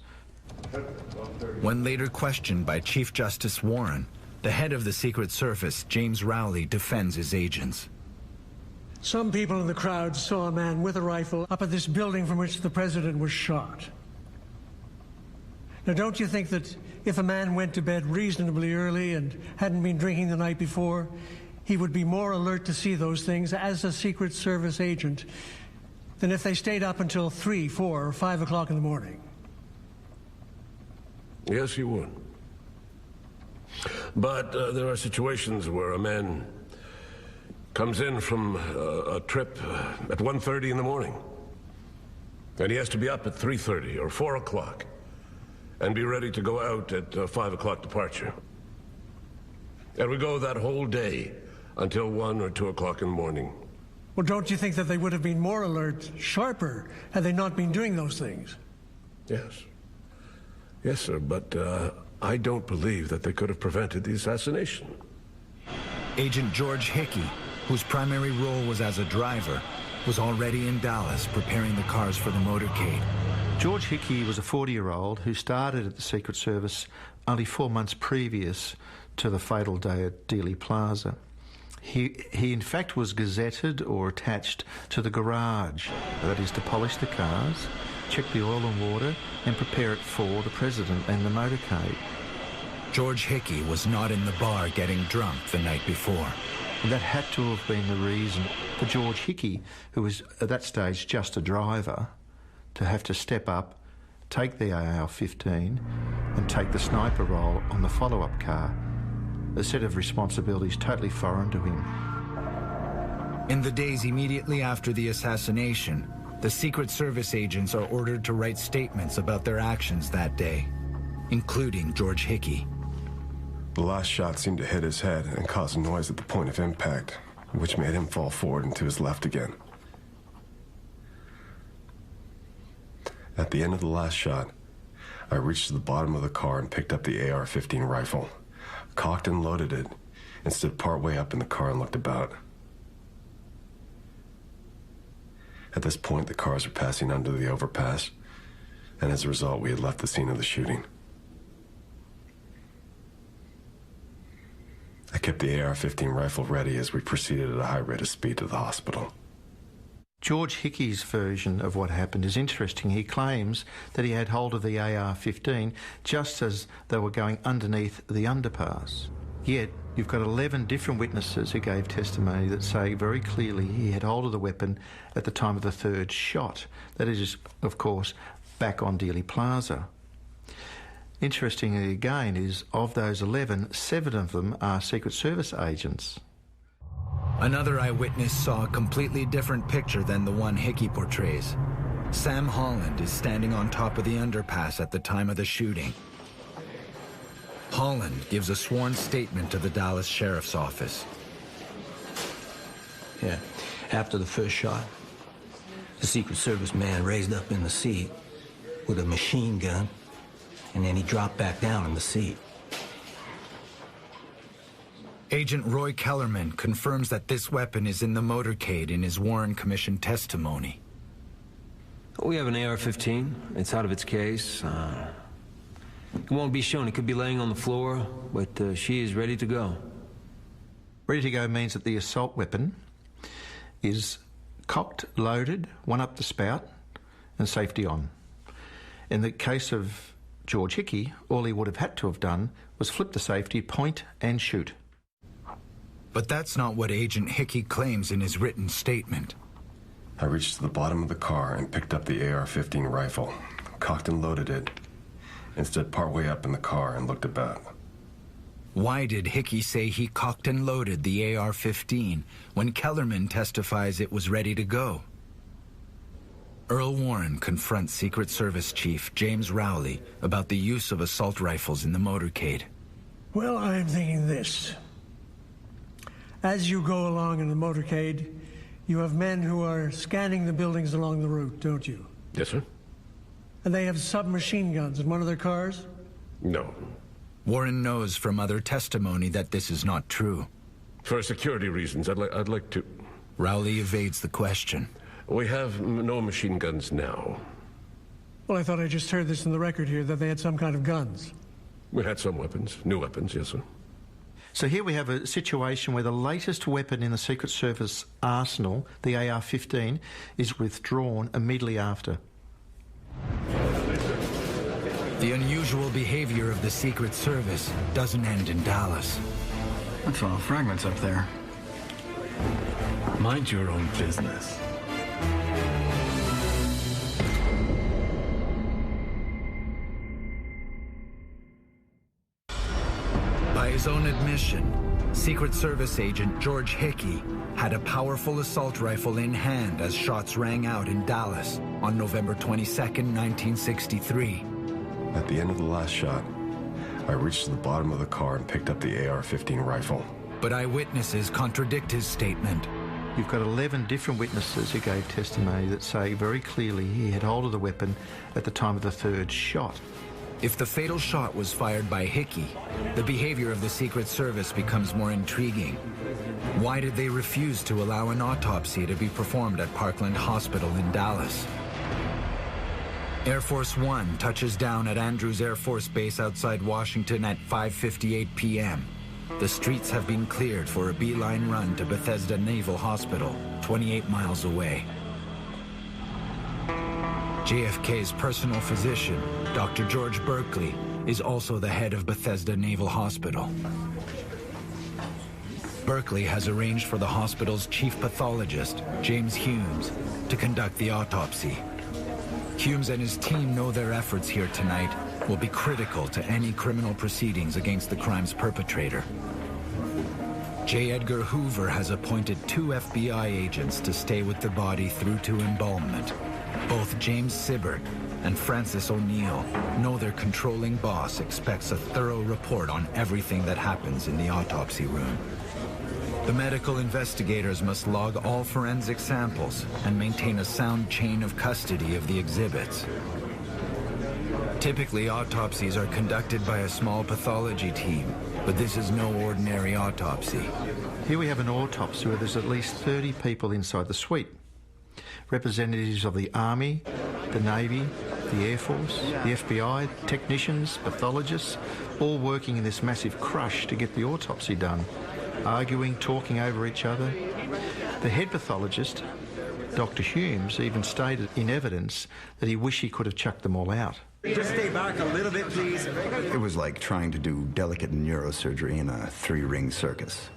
When later questioned by Chief Justice Warren, the head of the Secret Service, James Rowley, defends his agents. Some people in the crowd saw a man with a rifle up at this building from which the president was shot. Now, don't you think that if a man went to bed reasonably early and hadn't been drinking the night before, he would be more alert to see those things as a Secret Service agent than if they stayed up until 3, 4, or 5 o'clock in the morning? Yes, he would. But there are situations where a man comes in from a trip at 1:30 in the morning, and he has to be up at 3:30 or 4 o'clock and be ready to go out at 5 o'clock departure. And we go that whole day until 1 or 2 o'clock in the morning. Well, don't you think that they would have been more alert, sharper, had they not been doing those things? Yes. Yes, sir, but I don't believe that they could have prevented the assassination. Agent George Hickey, whose primary role was as a driver, was already in Dallas preparing the cars for the motorcade. George Hickey was a 40-year-old who started at the Secret Service only 4 months previous to the fatal day at Dealey Plaza. He in fact was gazetted or attached to the garage, that is to polish the cars, check the oil and water, and prepare it for the president and the motorcade. George Hickey was not in the bar getting drunk the night before. And that had to have been the reason for George Hickey, who was at that stage just a driver, to have to step up, take the AR-15 and take the sniper role on the follow-up car, a set of responsibilities totally foreign to him. In the days immediately after the assassination, the Secret Service agents are ordered to write statements about their actions that day, including George Hickey. The last shot seemed to hit his head and cause a noise at the point of impact, which made him fall forward and to his left again. At the end of the last shot, I reached to the bottom of the car and picked up the AR-15 rifle, cocked and loaded it, and stood partway up in the car and looked about. At this point, the cars were passing under the overpass, and as a result, we had left the scene of the shooting. I kept the AR-15 rifle ready as we proceeded at a high rate of speed to the hospital. George Hickey's version of what happened is interesting. He claims that he had hold of the AR-15 just as they were going underneath the underpass. Yet, you've got 11 different witnesses who gave testimony that say very clearly he had hold of the weapon at the time of the third shot. That is, of course, back on Dealey Plaza. Interestingly again is, of those 11, 7 of them are Secret Service agents. Another eyewitness saw a completely different picture than the one Hickey portrays. Sam Holland is standing on top of the underpass at the time of the shooting. Holland gives a sworn statement to the Dallas Sheriff's Office. Yeah, after the first shot, the Secret Service man raised up in the seat with a machine gun, and then he dropped back down in the seat. Agent Roy Kellerman confirms that this weapon is in the motorcade in his Warren Commission testimony. We have an AR-15. It's out of its case. It won't be shown. It could be laying on the floor, but she is ready to go. Ready to go means that the assault weapon is cocked, loaded, one up the spout, and safety on. In the case of George Hickey, all he would have had to have done was flip the safety, point, and shoot. But that's not what Agent Hickey claims in his written statement. I reached to the bottom of the car and picked up the AR-15 rifle, cocked and loaded it, and stood partway up in the car and looked about. Why did Hickey say he cocked and loaded the AR-15 when Kellerman testifies it was ready to go? Earl Warren confronts Secret Service Chief James Rowley about the use of assault rifles in the motorcade. Well, I'm thinking this. As you go along in the motorcade, you have men who are scanning the buildings along the route, don't you? Yes, sir. And they have submachine guns in one of their cars? No. Warren knows from other testimony that this is not true. For security reasons, I'd like to... Rowley evades the question. We have no machine guns now. Well, I thought I just heard this in the record here, that they had some kind of guns. We had some weapons, new weapons, yes, sir. So here we have a situation where the latest weapon in the Secret Service arsenal, the AR-15, is withdrawn immediately after. The unusual behavior of the Secret Service doesn't end in Dallas. That's all fragments up there. Mind your own business. By his own admission, Secret Service agent George Hickey had a powerful assault rifle in hand as shots rang out in Dallas on November 22nd, 1963. At the end of the last shot, I reached to the bottom of the car and picked up the AR-15 rifle. But eyewitnesses contradict his statement. You've got 11 different witnesses who gave testimony that say very clearly he had hold of the weapon at the time of the third shot. If the fatal shot was fired by Hickey, the behavior of the Secret Service becomes more intriguing. Why did they refuse to allow an autopsy to be performed at Parkland Hospital in Dallas? Air Force One touches down at Andrews Air Force Base outside Washington at 5:58 p.m. The streets have been cleared for a beeline run to Bethesda Naval Hospital, 28 miles away. JFK's personal physician, Dr. George Berkeley, is also the head of Bethesda Naval Hospital. Berkeley has arranged for the hospital's chief pathologist, James Humes, to conduct the autopsy. Humes and his team know their efforts here tonight will be critical to any criminal proceedings against the crime's perpetrator. J. Edgar Hoover has appointed 2 FBI agents to stay with the body through to embalmment. Both James Sibbert and Francis O'Neill know their controlling boss expects a thorough report on everything that happens in the autopsy room. The medical investigators must log all forensic samples and maintain a sound chain of custody of the exhibits. Typically, autopsies are conducted by a small pathology team, but this is no ordinary autopsy. Here we have an autopsy where there's at least 30 people inside the suite. Representatives of the Army, the Navy, the Air Force, the FBI, technicians, pathologists, all working in this massive crush to get the autopsy done, arguing, talking over each other. The head pathologist, Dr. Humes, even stated in evidence that he wished he could have chucked them all out. Just stay back a little bit, please. It was like trying to do delicate neurosurgery in a 3-ring circus.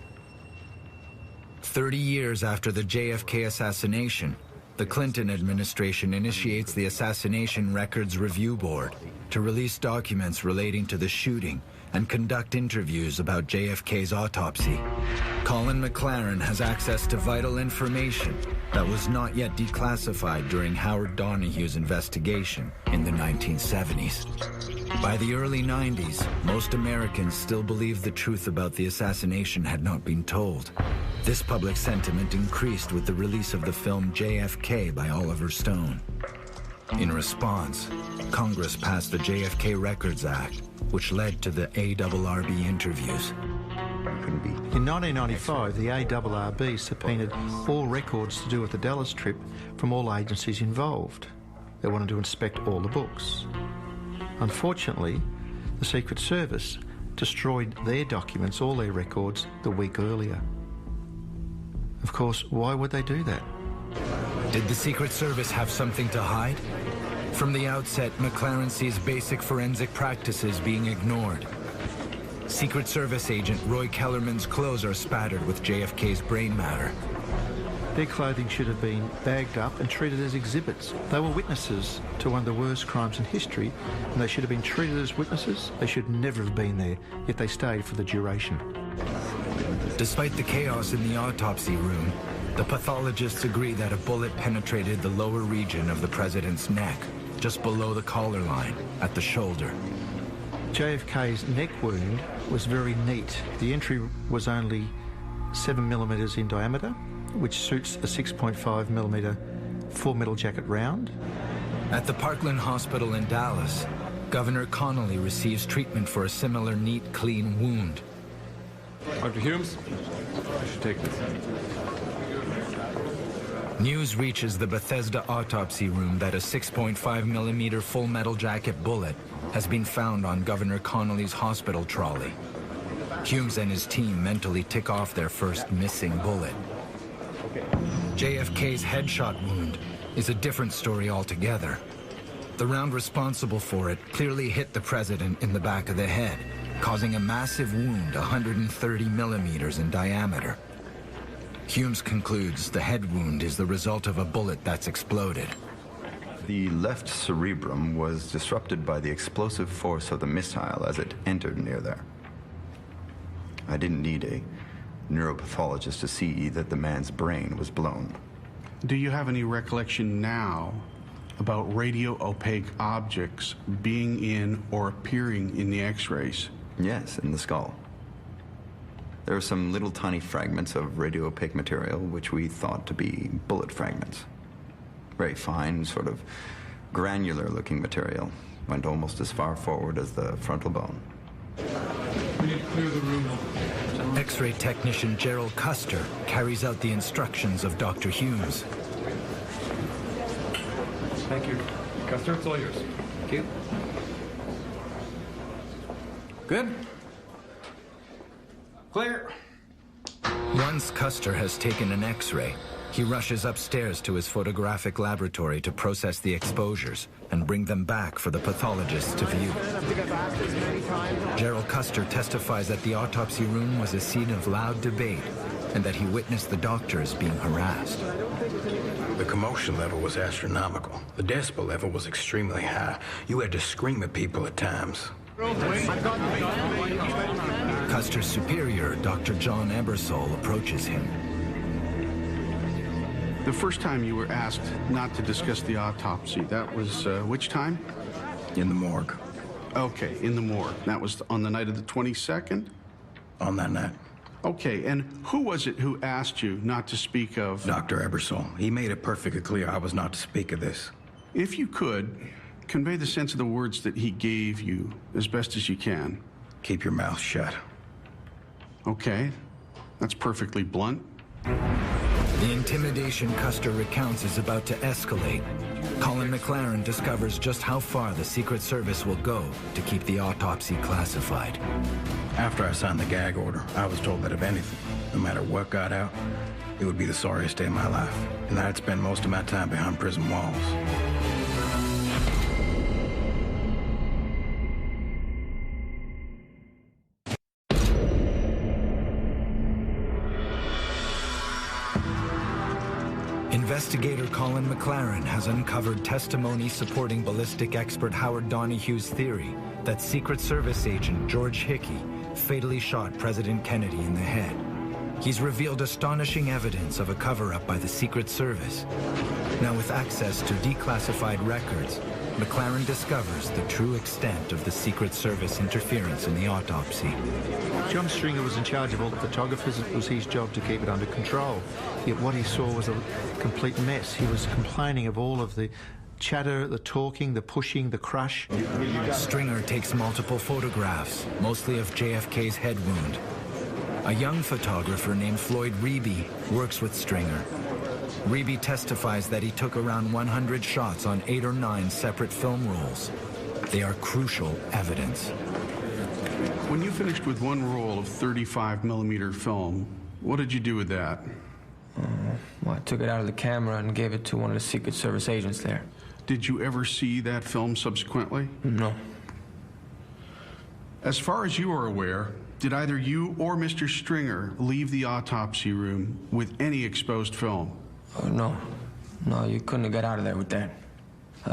30 years after the JFK assassination, the Clinton administration initiates the Assassination Records Review Board to release documents relating to the shooting and conduct interviews about JFK's autopsy. Colin McLaren has access to vital information that was not yet declassified during Howard Donohue's investigation in the 1970s. By the early 90s, most Americans still believed the truth about the assassination had not been told. This public sentiment increased with the release of the film JFK by Oliver Stone. In response, Congress passed the JFK Records Act, which led to the ARRB interviews. In 1995, the ARRB subpoenaed all records to do with the Dallas trip from all agencies involved. They wanted to inspect all the books. Unfortunately, The Secret Service destroyed their documents, all their records, the week earlier. Of course, why would they do that? Did the Secret Service have something to hide? From the outset, McLaren sees basic forensic practices being ignored. Secret Service agent Roy Kellerman's clothes are spattered with JFK's brain matter. Their clothing should have been bagged up and treated as exhibits. They were witnesses to one of the worst crimes in history, and they should have been treated as witnesses. They should never have been there, yet they stayed for the duration. Despite the chaos in the autopsy room, the pathologists agree that a bullet penetrated the lower region of the president's neck, just below the collar line, at the shoulder. JFK's neck wound was very neat. The entry was only 7 millimetres in diameter, which suits a 6.5 millimetre 4-metal jacket round. At the Parkland Hospital in Dallas, Governor Connolly receives treatment for a similar neat, clean wound. Dr. Humes, I should take this. News reaches the Bethesda autopsy room that a 6.5 millimeter full metal jacket bullet has been found on Governor Connolly's hospital trolley. Humes and his team mentally tick off their first missing bullet. JFK's headshot wound is a different story altogether. The round responsible for it clearly hit the president in the back of the head, causing a massive wound 130 millimeters in diameter. Humes concludes the head wound is the result of a bullet that's exploded. The left cerebrum was disrupted by the explosive force of the missile as it entered near there. I didn't need a neuropathologist to see that the man's brain was blown. Do you have any recollection now about radio-opaque objects being in or appearing in the X-rays? Yes, in the skull. There are some little tiny fragments of radio-opaque material which we thought to be bullet fragments. Very fine, sort of granular-looking material. Went almost as far forward as the frontal bone. We need to clear the room. X-ray technician Gerald Custer carries out the instructions of Dr. Humes. Thank you. Custer, it's all yours. Thank you. Good. Clear. Once Custer has taken an X-ray, he rushes upstairs to his photographic laboratory to process the exposures and bring them back for the pathologists to view. Gerald Custer testifies that the autopsy room was a scene of loud debate and that he witnessed the doctors being harassed. The commotion level was astronomical. The decibel level was extremely high. You had to scream at people at times. Custer's superior, Dr. John Ebersole, approaches him. The first time you were asked not to discuss the autopsy, that was which time? In the morgue. Okay, in the morgue. That was on the night of the 22nd? On that night. Okay, and who was it who asked you not to speak of... Dr. Ebersole. He made it perfectly clear I was not to speak of this. If you could, convey the sense of the words that he gave you as best as you can. Keep your mouth shut. Okay, that's perfectly blunt. The intimidation Custer recounts is about to escalate. Colin McLaren discovers just how far the Secret Service will go to keep the autopsy classified. After I signed the gag order, I was told that if anything, no matter what got out, it would be the sorriest day of my life, and that I'd spend most of my time behind prison walls. Investigator Colin McLaren has uncovered testimony supporting ballistic expert Howard Donohue's theory that Secret Service agent George Hickey fatally shot President Kennedy in the head. He's revealed astonishing evidence of a cover-up by the Secret Service. Now, with access to declassified records, McLaren discovers the true extent of the Secret Service interference in the autopsy. John Stringer was in charge of all the photographers. It was his job to keep it under control. Yet what he saw was a complete mess. He was complaining of all of the chatter, the talking, the pushing, the crush. Stringer takes multiple photographs, mostly of JFK's head wound. A young photographer named Floyd Reeby works with Stringer. Reeby testifies that he took around 100 shots on 8 or 9 separate film rolls. They are crucial evidence. When you finished with one roll of 35mm film, what did you do with that? Well, I took it out of the camera and gave it to one of the Secret Service agents there. Did you ever see that film subsequently? No. As far as you are aware, did either you or Mr. Stringer leave the autopsy room with any exposed film? No. No, you couldn't have got out of there with that.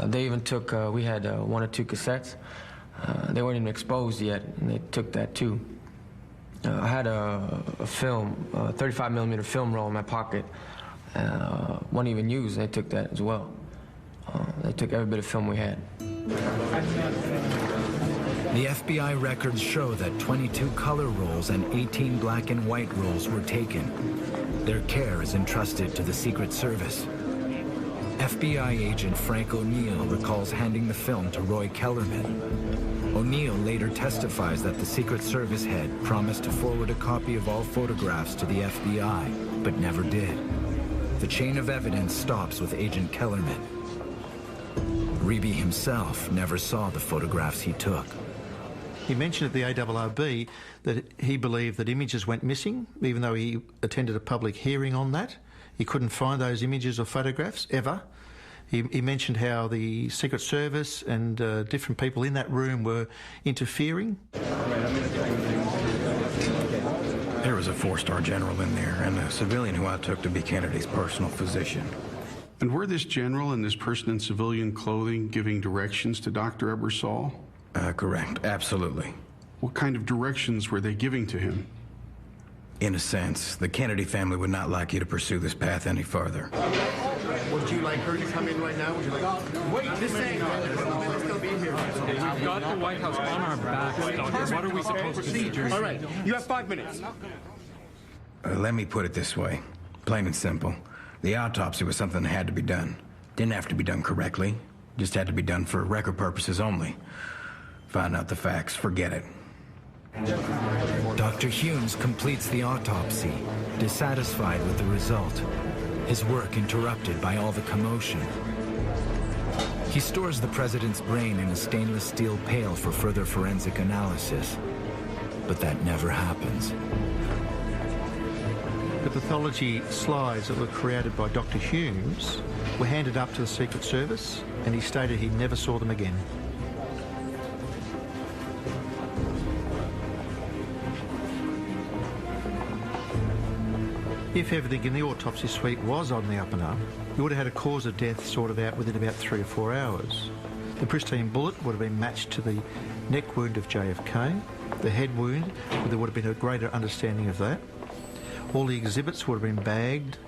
They even took, we had 1 or 2 cassettes. They weren't even exposed yet, and they took that too. I had a film, 35mm film roll in my pocket. Wasn't even used, they took that as well. They took every bit of film we had. The FBI records show that 22 color rolls and 18 black and white rolls were taken. Their care is entrusted to the Secret Service. FBI agent Frank O'Neill recalls handing the film to Roy Kellerman. O'Neill later testifies that the Secret Service head promised to forward a copy of all photographs to the FBI, but never did. The chain of evidence stops with Agent Kellerman. Reeby himself never saw the photographs he took. He mentioned at the ARRB that he believed that images went missing, even though he attended a public hearing on that. He couldn't find those images or photographs, ever. He mentioned how the Secret Service and different people in that room were interfering. There was a 4-star general in there and a civilian who I took to be Kennedy's personal physician. And were this general and this person in civilian clothing giving directions to Dr. Ebersol? Correct, absolutely. What kind of directions were they giving to him? In a sense, the Kennedy family would not like you to pursue this path any further. Would you like her to come in right now? Would you like... Wait, this ain't... Let's go be here. We've got the White House on our backs, Doctor. What are we supposed to do? All right, you have 5 minutes. Let me put it this way, plain and simple. The autopsy was something that had to be done. Didn't have to be done correctly, just had to be done for record purposes only. Find out the facts, forget it. Dr. Humes completes the autopsy, dissatisfied with the result. His work interrupted by all the commotion. He stores the president's brain in a stainless steel pail for further forensic analysis. But that never happens. The pathology slides that were created by Dr. Humes were handed up to the Secret Service, and he stated he never saw them again. If everything in the autopsy suite was on the up and up, you would have had a cause of death sorted out within about 3 or 4 hours. The pristine bullet would have been matched to the neck wound of JFK, the head wound, there would have been a greater understanding of that. All the exhibits would have been bagged,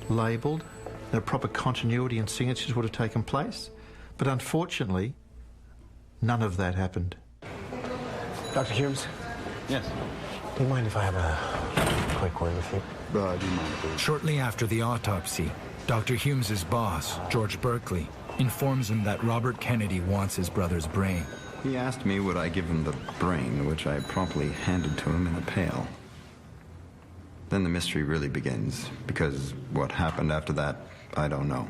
labelled, and a proper continuity and signatures would have taken place. But unfortunately, none of that happened. Dr. Humes? Yes? Do you mind if I have a quick word with you? Do you mind, please? Shortly after the autopsy, Dr. Humes's boss, George Berkeley, informs him that Robert Kennedy wants his brother's brain. He asked me would I give him the brain, which I promptly handed to him in a pail. Then the mystery really begins, because what happened after that, I don't know.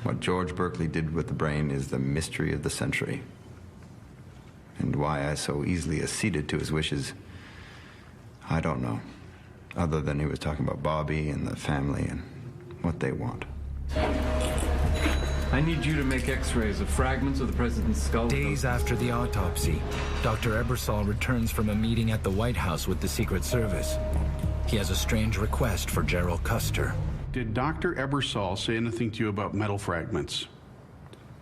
What George Berkeley did with the brain is the mystery of the century. And why I so easily acceded to his wishes, I don't know. Other than he was talking about Bobby and the family and what they want. I need you to make x-rays of fragments of the president's skull. Days after the autopsy, Dr. Ebersol returns from a meeting at the White House with the Secret Service. He has a strange request for Gerald Custer. Did Dr. Ebersol say anything to you about metal fragments?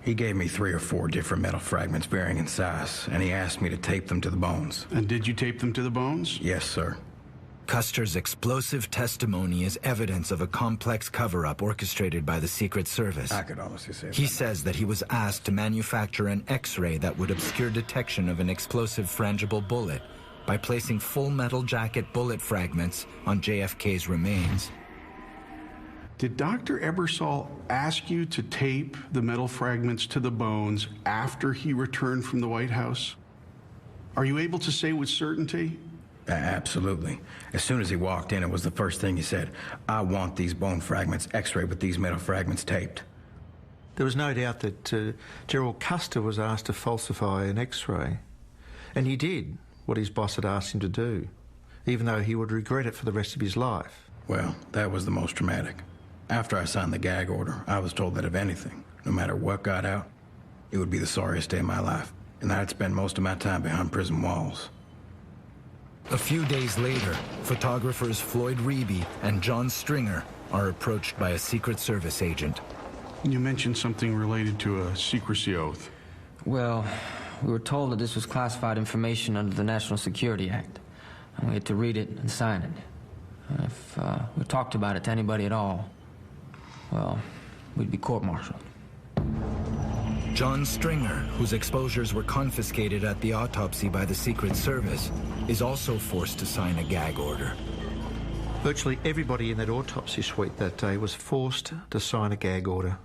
He gave me 3 or 4 different metal fragments varying in size, and he asked me to tape them to the bones. And did you tape them to the bones? Yes, sir. Custer's explosive testimony is evidence of a complex cover-up orchestrated by the Secret Service. I could honestly say that. He says that he was asked to manufacture an X-ray that would obscure detection of an explosive frangible bullet by placing full metal jacket bullet fragments on JFK's remains. Did Dr. Ebersol ask you to tape the metal fragments to the bones after he returned from the White House? Are you able to say with certainty? Absolutely. As soon as he walked in, it was the first thing he said. I want these bone fragments x-rayed with these metal fragments taped. There was no doubt that Gerald Custer was asked to falsify an X-ray. And he did, what his boss had asked him to do, even though he would regret it for the rest of his life. Well, that was the most traumatic. After I signed the gag order, I was told that if anything, no matter what got out, it would be the sorriest day of my life, and that I'd spend most of my time behind prison walls. A few days later, photographers Floyd Reeby and John Stringer are approached by a Secret Service agent. You mentioned something related to a secrecy oath. Well, we were told that this was classified information under the National Security Act, and we had to read it and sign it. If we talked about it to anybody at all, well, we'd be court-martialed. John Stringer, whose exposures were confiscated at the autopsy by the Secret Service, is also forced to sign a gag order. Virtually everybody in that autopsy suite that day was forced to sign a gag order.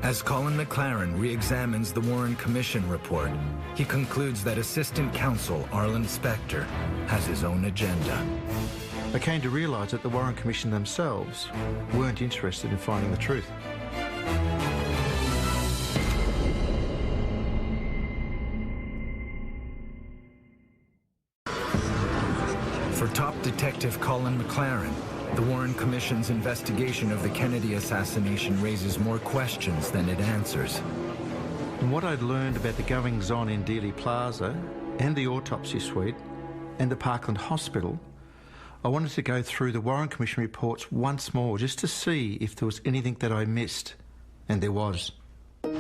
As Colin McLaren re-examines the Warren Commission report, he concludes that Assistant Counsel Arlen Specter has his own agenda. They came to realise that the Warren Commission themselves weren't interested in finding the truth. For top detective Colin McLaren, the Warren Commission's investigation of the Kennedy assassination raises more questions than it answers. From what I'd learned about the goings-on in Dealey Plaza and the autopsy suite and the Parkland Hospital, I wanted to go through the Warren Commission reports once more just to see if there was anything that I missed, and there was.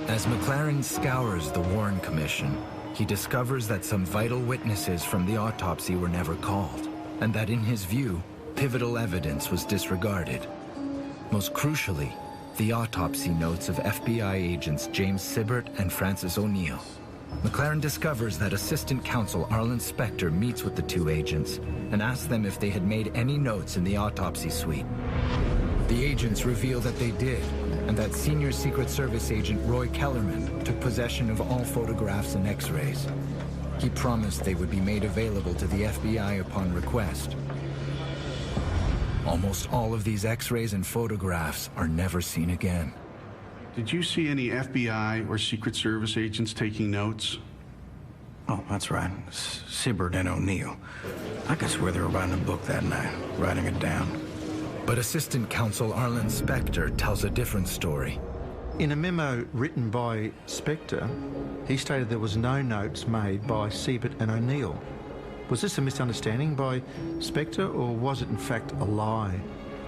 As McLaren scours the Warren Commission, he discovers that some vital witnesses from the autopsy were never called, and that in his view, pivotal evidence was disregarded. Most crucially, the autopsy notes of FBI agents James Sibbert and Francis O'Neill. McLaren discovers that Assistant Counsel Arlen Specter meets with the two agents and asks them if they had made any notes in the autopsy suite. The agents reveal that they did, and that Senior Secret Service agent Roy Kellerman took possession of all photographs and X-rays. He promised they would be made available to the FBI upon request. Almost all of these X-rays and photographs are never seen again. Did you see any FBI or Secret Service agents taking notes? Oh, that's right. Sibbert and O'Neill. I could swear they were writing a book that night, writing it down. But Assistant Counsel Arlen Specter tells a different story. In a memo written by Specter, he stated there was no notes made by Sibbert and O'Neill. Was this a misunderstanding by Specter, or was it in fact a lie?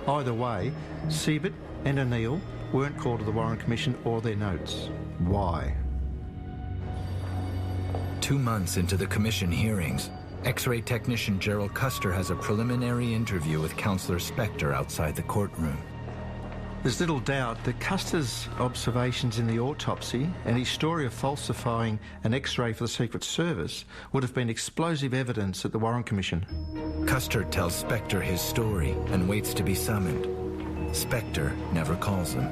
Either way, Sibbert and O'Neill weren't called to the Warren Commission or their notes. Why? 2 months into the commission hearings, X-ray technician Gerald Custer has a preliminary interview with Counselor Specter outside the courtroom. There's little doubt that Custer's observations in the autopsy and his story of falsifying an X-ray for the Secret Service would have been explosive evidence at the Warren Commission. Custer tells Specter his story and waits to be summoned. Specter never calls him.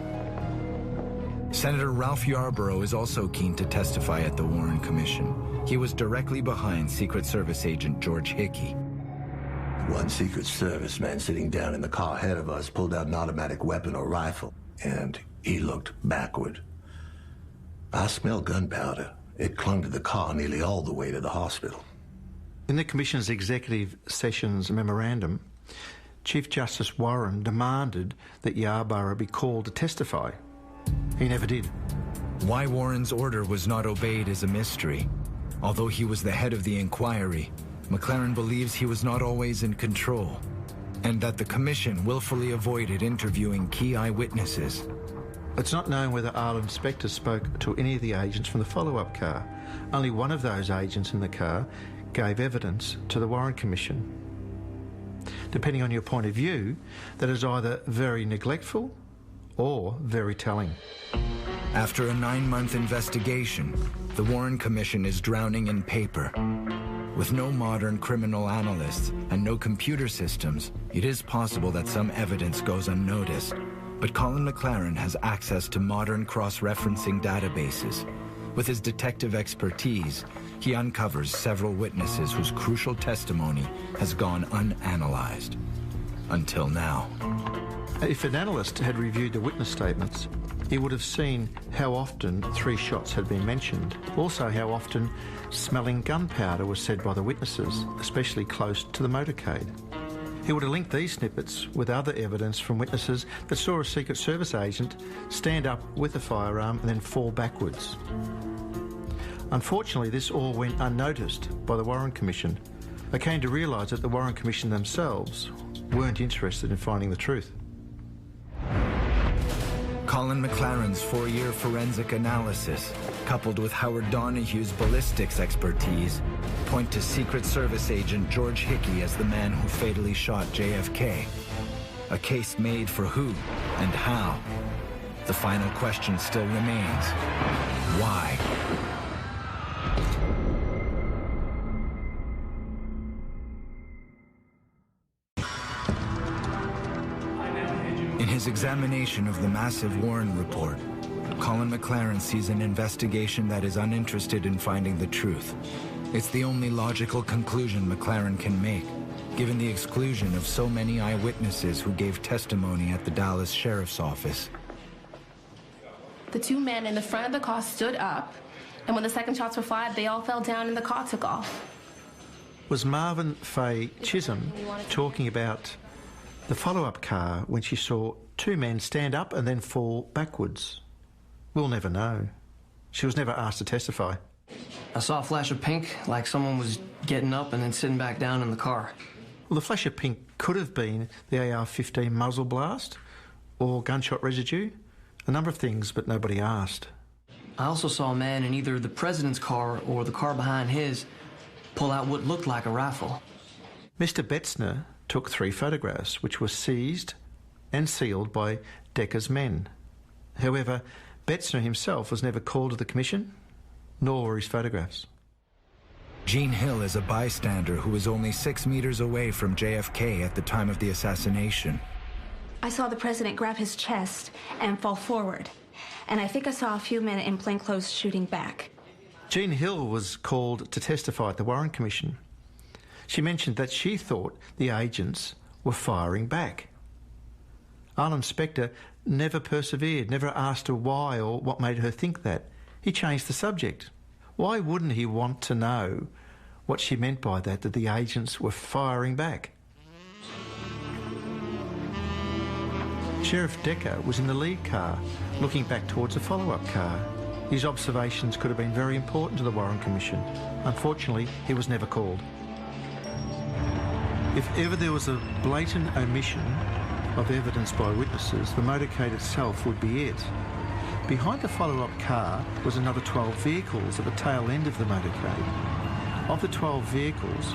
Senator Ralph Yarborough is also keen to testify at the Warren Commission. He was directly behind Secret Service agent George Hickey. One Secret Service man sitting down in the car ahead of us pulled out an automatic weapon or rifle, and he looked backward. I smelled gunpowder. It clung to the car nearly all the way to the hospital. In the Commission's executive sessions memorandum, Chief Justice Warren demanded that Yarborough be called to testify. He never did. Why Warren's order was not obeyed is a mystery. Although he was the head of the inquiry, McLaren believes he was not always in control, and that the Commission willfully avoided interviewing key eyewitnesses. It's not known whether Arlen Specter spoke to any of the agents from the follow-up car. Only one of those agents in the car gave evidence to the Warren Commission. Depending on your point of view, that is either very neglectful or very telling. After a 9-month investigation, the Warren Commission is drowning in paper. With no modern criminal analysts and no computer systems, it is possible that some evidence goes unnoticed. But Colin McLaren has access to modern cross-referencing databases. With his detective expertise, he uncovers several witnesses whose crucial testimony has gone unanalyzed. Until now. If an analyst had reviewed the witness statements, He would have seen how often 3 shots had been mentioned, also how often smelling gunpowder was said by the witnesses, especially close to the motorcade. He would have linked these snippets with other evidence from witnesses that saw a Secret Service agent stand up with a firearm and then fall backwards. Unfortunately, this all went unnoticed by the Warren Commission. They came to realise that the Warren Commission themselves weren't interested in finding the truth. Colin McLaren's 4-year forensic analysis, coupled with Howard Donahue's ballistics expertise, point to Secret Service agent George Hickey as the man who fatally shot JFK. A case made for who and how. The final question still remains: why? In his examination of the massive Warren report, Colin McLaren sees an investigation that is uninterested in finding the truth. It's the only logical conclusion McLaren can make, given the exclusion of so many eyewitnesses who gave testimony at the Dallas Sheriff's Office. The 2 men in the front of the car stood up, and when the second shots were fired, they all fell down and the car took off. Was Marvin Faye Chisholm talking about the follow-up car when she saw 2 men stand up and then fall backwards? We'll never know. She was never asked to testify. I saw a flash of pink, like someone was getting up and then sitting back down in the car. Well, the flash of pink could have been the AR-15 muzzle blast or gunshot residue. A number of things, but nobody asked. I also saw a man in either the president's car or the car behind his pull out what looked like a rifle. Mr. Betzner took 3 photographs, which were seized and sealed by Decker's men. However, Betzner himself was never called to the commission, nor were his photographs. Gene Hill is a bystander who was only 6 meters away from JFK at the time of the assassination. I saw the president grab his chest and fall forward, and I think I saw a few men in plainclothes shooting back. Jean Hill was called to testify at the Warren Commission. She mentioned that she thought the agents were firing back. Arlen Spector never persevered, never asked her why or what made her think that. He changed the subject. Why wouldn't he want to know what she meant by that the agents were firing back? Sheriff Decker was in the lead car, looking back towards a follow-up car. His observations could have been very important to the Warren Commission. Unfortunately, he was never called. If ever there was a blatant omission of evidence by witnesses, the motorcade itself would be it. Behind the follow-up car was another 12 vehicles at the tail end of the motorcade. Of the 12 vehicles,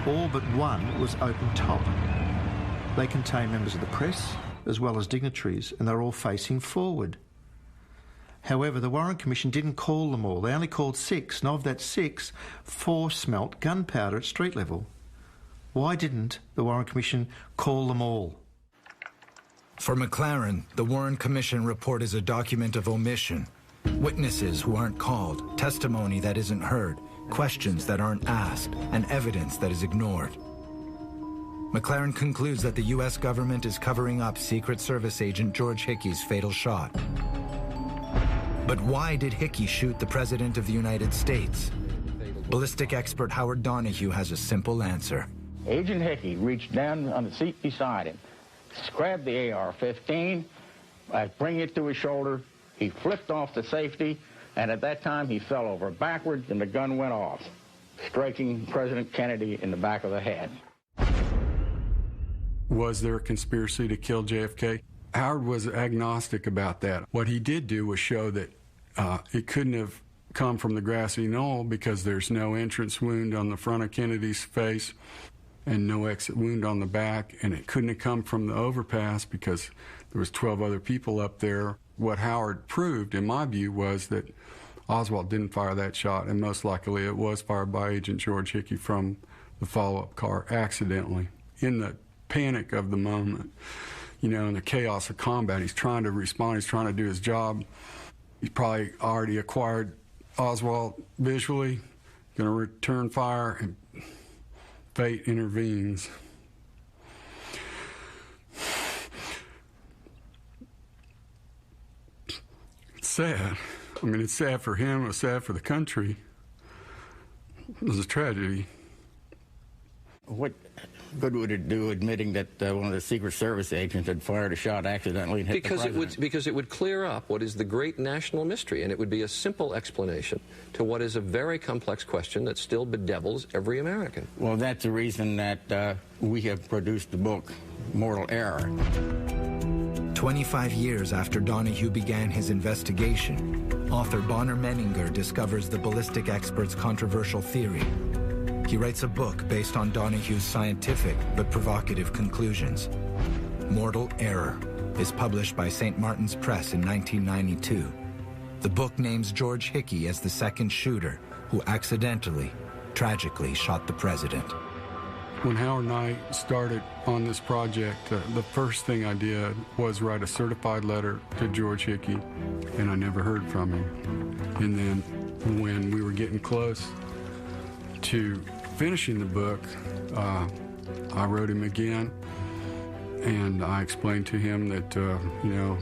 all but one was open top. They contained members of the press as well as dignitaries, and they're all facing forward. However, the Warren Commission didn't call them all. They only called 6, and of that 6, 4 smelt gunpowder at street level. Why didn't the Warren Commission call them all? For McLaren, the Warren Commission report is a document of omission. Witnesses who aren't called, testimony that isn't heard, questions that aren't asked, and evidence that is ignored. McLaren concludes that the U.S. government is covering up Secret Service agent George Hickey's fatal shot. But why did Hickey shoot the President of the United States? Ballistic expert Howard Donahue has a simple answer. Agent Hickey reached down on the seat beside him, grabbed the AR-15, bring it to his shoulder. He flipped off the safety, and at that time he fell over backwards and the gun went off, striking President Kennedy in the back of the head. Was there a conspiracy to kill JFK? Howard was agnostic about that. What he did do was show that it couldn't have come from the grassy knoll because there's no entrance wound on the front of Kennedy's face and no exit wound on the back, and it couldn't have come from the overpass because there was 12 other people up there. What Howard proved, in my view, was that Oswald didn't fire that shot, and most likely it was fired by Agent George Hickey from the follow-up car accidentally. In the panic of the moment, you know, in the chaos of combat, he's trying to respond, he's trying to do his job. He's probably already acquired Oswald visually, going to return fire, and fate intervenes. sad. I mean, it's sad for him, it was sad for the country. It was a tragedy. What good would it do admitting that one of the Secret Service agents had fired a shot accidentally and hit the president? Because it would clear up what is the great national mystery, and it would be a simple explanation to what is a very complex question that still bedevils every American. Well, that's the reason that we have produced the book, Mortal Error. 25 years after Donahue began his investigation, author Bonner Menninger discovers the ballistic expert's controversial theory. He writes a book based on Donahue's scientific but provocative conclusions. Mortal Error is published by St. Martin's Press in 1992. The book names George Hickey as the second shooter who accidentally, tragically shot the president. When Howard and I started on this project, the first thing I did was write a certified letter to George Hickey, and I never heard from him. And then when we were getting close to finishing the book, I wrote him again, and I explained to him that, you know,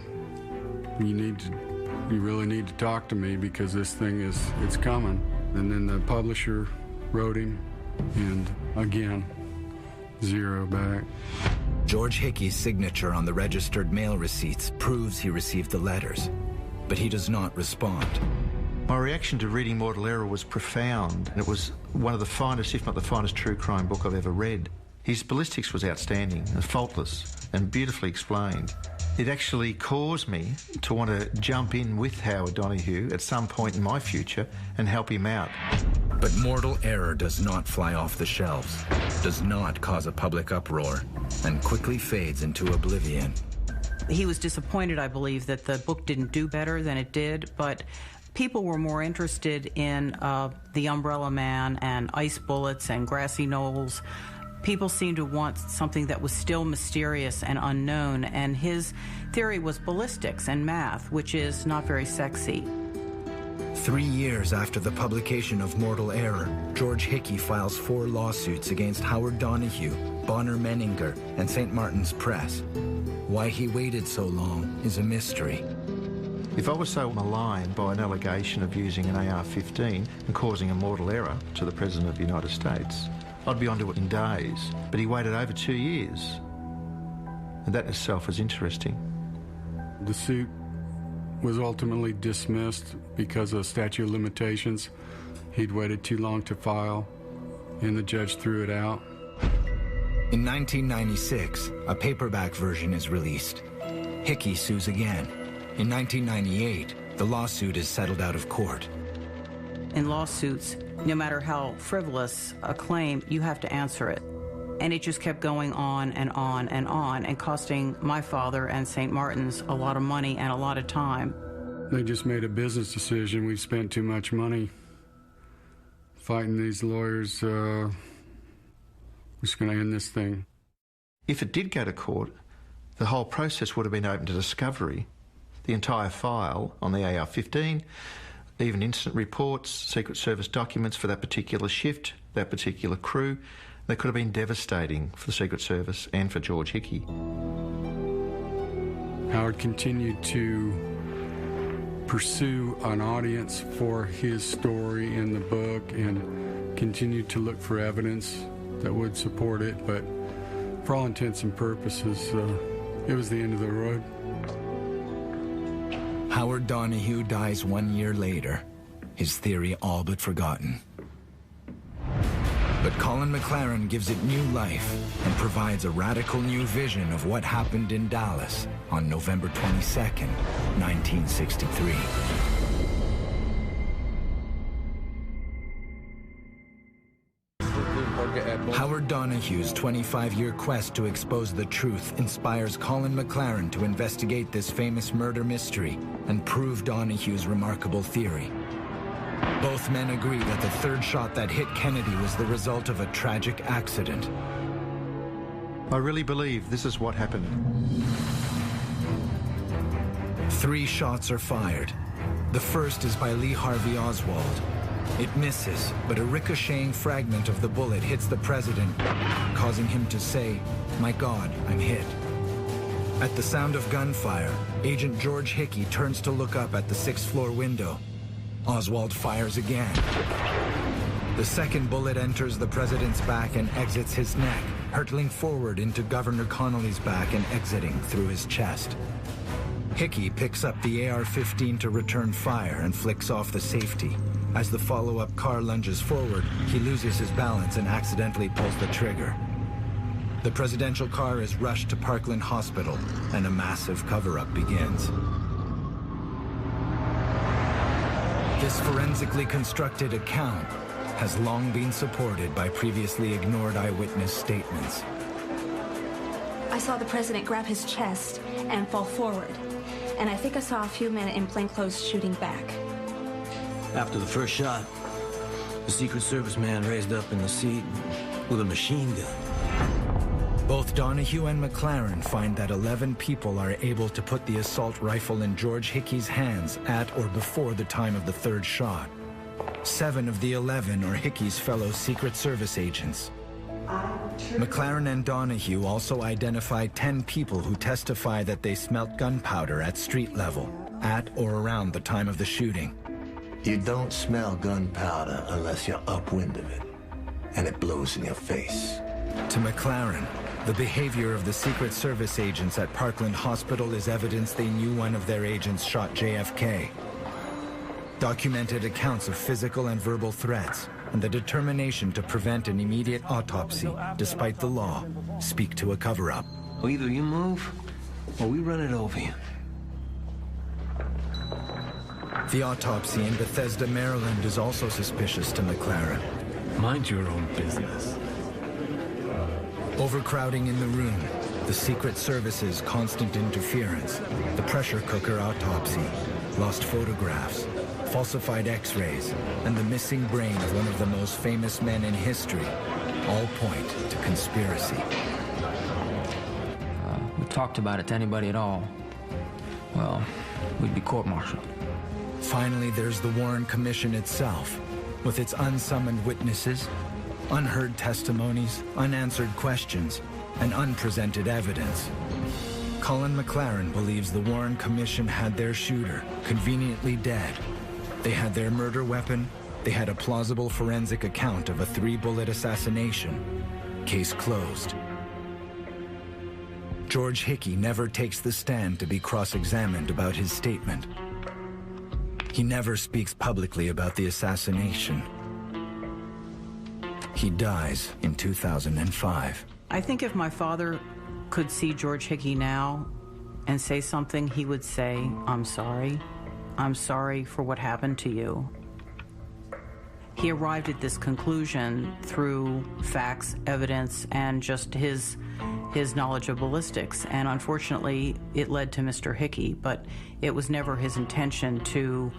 you really need to talk to me because this thing it's coming. And then the publisher wrote him, and again, zero back. George Hickey's signature on the registered mail receipts proves he received the letters, but he does not respond. My reaction to reading Mortal Error was profound. It was one of the finest, if not the finest, true crime book I've ever read. His ballistics was outstanding and faultless and beautifully explained. It actually caused me to want to jump in with Howard Donahue at some point in my future and help him out. But Mortal Error does not fly off the shelves, does not cause a public uproar, and quickly fades into oblivion. He was disappointed, I believe, that the book didn't do better than it did, but people were more interested in the Umbrella Man and ice bullets and grassy knolls. People seemed to want something that was still mysterious and unknown, and his theory was ballistics and math, which is not very sexy. 3 years after the publication of Mortal Error, George Hickey files 4 lawsuits against Howard Donahue, Bonner Menninger, and St. Martin's Press. Why he waited so long is a mystery. If I was so maligned by an allegation of using an AR-15 and causing a mortal error to the President of the United States, I'd be onto it in days. But he waited over 2 years. And that in itself is interesting. The suit was ultimately dismissed because of statute of limitations. He'd waited too long to file, and the judge threw it out. In 1996, a paperback version is released. Hickey sues again. In 1998, the lawsuit is settled out of court. In lawsuits, no matter how frivolous a claim, you have to answer it. And it just kept going on and on and on, and costing my father and St. Martin's a lot of money and a lot of time. They just made a business decision. We've spent too much money fighting these lawyers. We're just going to end this thing. If it did go to court, the whole process would have been open to discovery. The entire file on the AR-15, even incident reports, Secret Service documents for that particular shift, that particular crew, they could have been devastating for the Secret Service and for George Hickey. Howard continued to pursue an audience for his story in the book and continued to look for evidence that would support it, but for all intents and purposes, it was the end of the road. Howard Donahue dies 1 year later, his theory all but forgotten. But Colin McLaren gives it new life and provides a radical new vision of what happened in Dallas on November 22nd, 1963. Howard Donahue's 25-year quest to expose the truth inspires Colin McLaren to investigate this famous murder mystery and prove Donahue's remarkable theory. Both men agree that the third shot that hit Kennedy was the result of a tragic accident. I really believe this is what happened. 3 shots are fired. The first is by Lee Harvey Oswald. It misses, but a ricocheting fragment of the bullet hits the president, causing him to say, "My God, I'm hit." At the sound of gunfire, Agent George Hickey turns to look up at the 6th-floor window. Oswald fires again. The second bullet enters the president's back and exits his neck, hurtling forward into Governor Connolly's back and exiting through his chest. Hickey picks up the AR-15 to return fire and flicks off the safety. As the follow-up car lunges forward, he loses his balance and accidentally pulls the trigger. The presidential car is rushed to Parkland Hospital, and a massive cover-up begins. This forensically constructed account has long been supported by previously ignored eyewitness statements. I saw the president grab his chest and fall forward, and I think I saw a few men in plainclothes shooting back. After the first shot, the Secret Service man raised up in the seat with a machine gun. Both Donahue and McLaren find that 11 people are able to put the assault rifle in George Hickey's hands at or before the time of the third shot. 7 of the 11 are Hickey's fellow Secret Service agents. McLaren and Donahue also identify 10 people who testify that they smelt gunpowder at street level, at or around the time of the shooting. You don't smell gunpowder unless you're upwind of it, and it blows in your face. To McLaren, the behavior of the Secret Service agents at Parkland Hospital is evidence they knew one of their agents shot JFK. Documented accounts of physical and verbal threats and the determination to prevent an immediate autopsy, despite the law, speak to a cover-up. Well, either you move, or we run it over you. The autopsy in Bethesda, Maryland is also suspicious to McLaren. Mind your own business. Overcrowding in the room, the Secret Service's constant interference, the pressure cooker autopsy, lost photographs, falsified x-rays, and the missing brain of one of the most famous men in history all point to conspiracy. We talked about it to anybody at all, well, we'd be court-martialed. Finally, there's the Warren Commission itself, with its unsummoned witnesses, unheard testimonies, unanswered questions, and unpresented evidence. Colin McLaren believes the Warren Commission had their shooter conveniently dead. They had their murder weapon, they had a plausible forensic account of a 3-bullet assassination. Case closed. George Hickey never takes the stand to be cross-examined about his statement. He never speaks publicly about the assassination. He dies in 2005. I think if my father could see George Hickey now and say something, he would say, "I'm sorry. I'm sorry for what happened to you." He arrived at this conclusion through facts, evidence, and just his knowledge of ballistics. And unfortunately, it led to Mr. Hickey, but it was never his intention to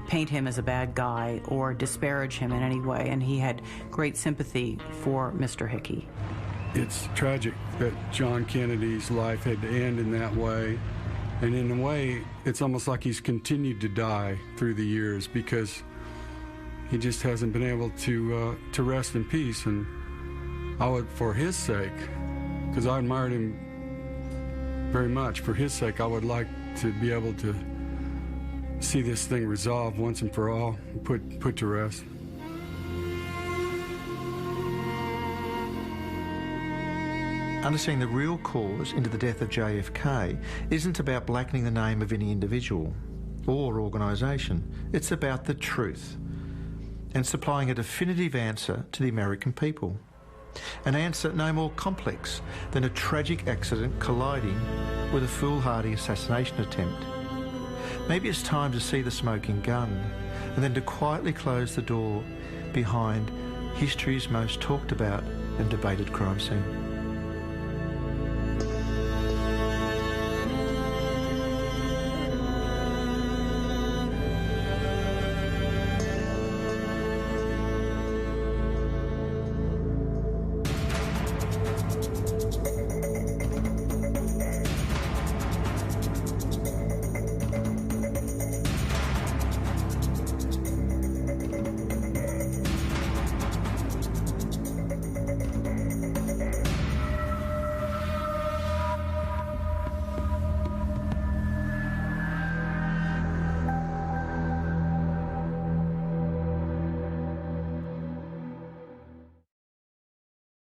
paint him as a bad guy or disparage him in any way, and he had great sympathy for Mr. Hickey. It's tragic that John Kennedy's life had to end in that way, and in a way, it's almost like he's continued to die through the years because he just hasn't been able to rest in peace. And I would, for his sake, because I admired him very much, for his sake, I would like to be able to see this thing resolved once and for all, put to rest. Understanding the real cause into the death of JFK isn't about blackening the name of any individual or organisation. It's about the truth and supplying a definitive answer to the American people. An answer no more complex than a tragic accident colliding with a foolhardy assassination attempt. Maybe it's time to see the smoking gun and then to quietly close the door behind history's most talked about and debated crime scene.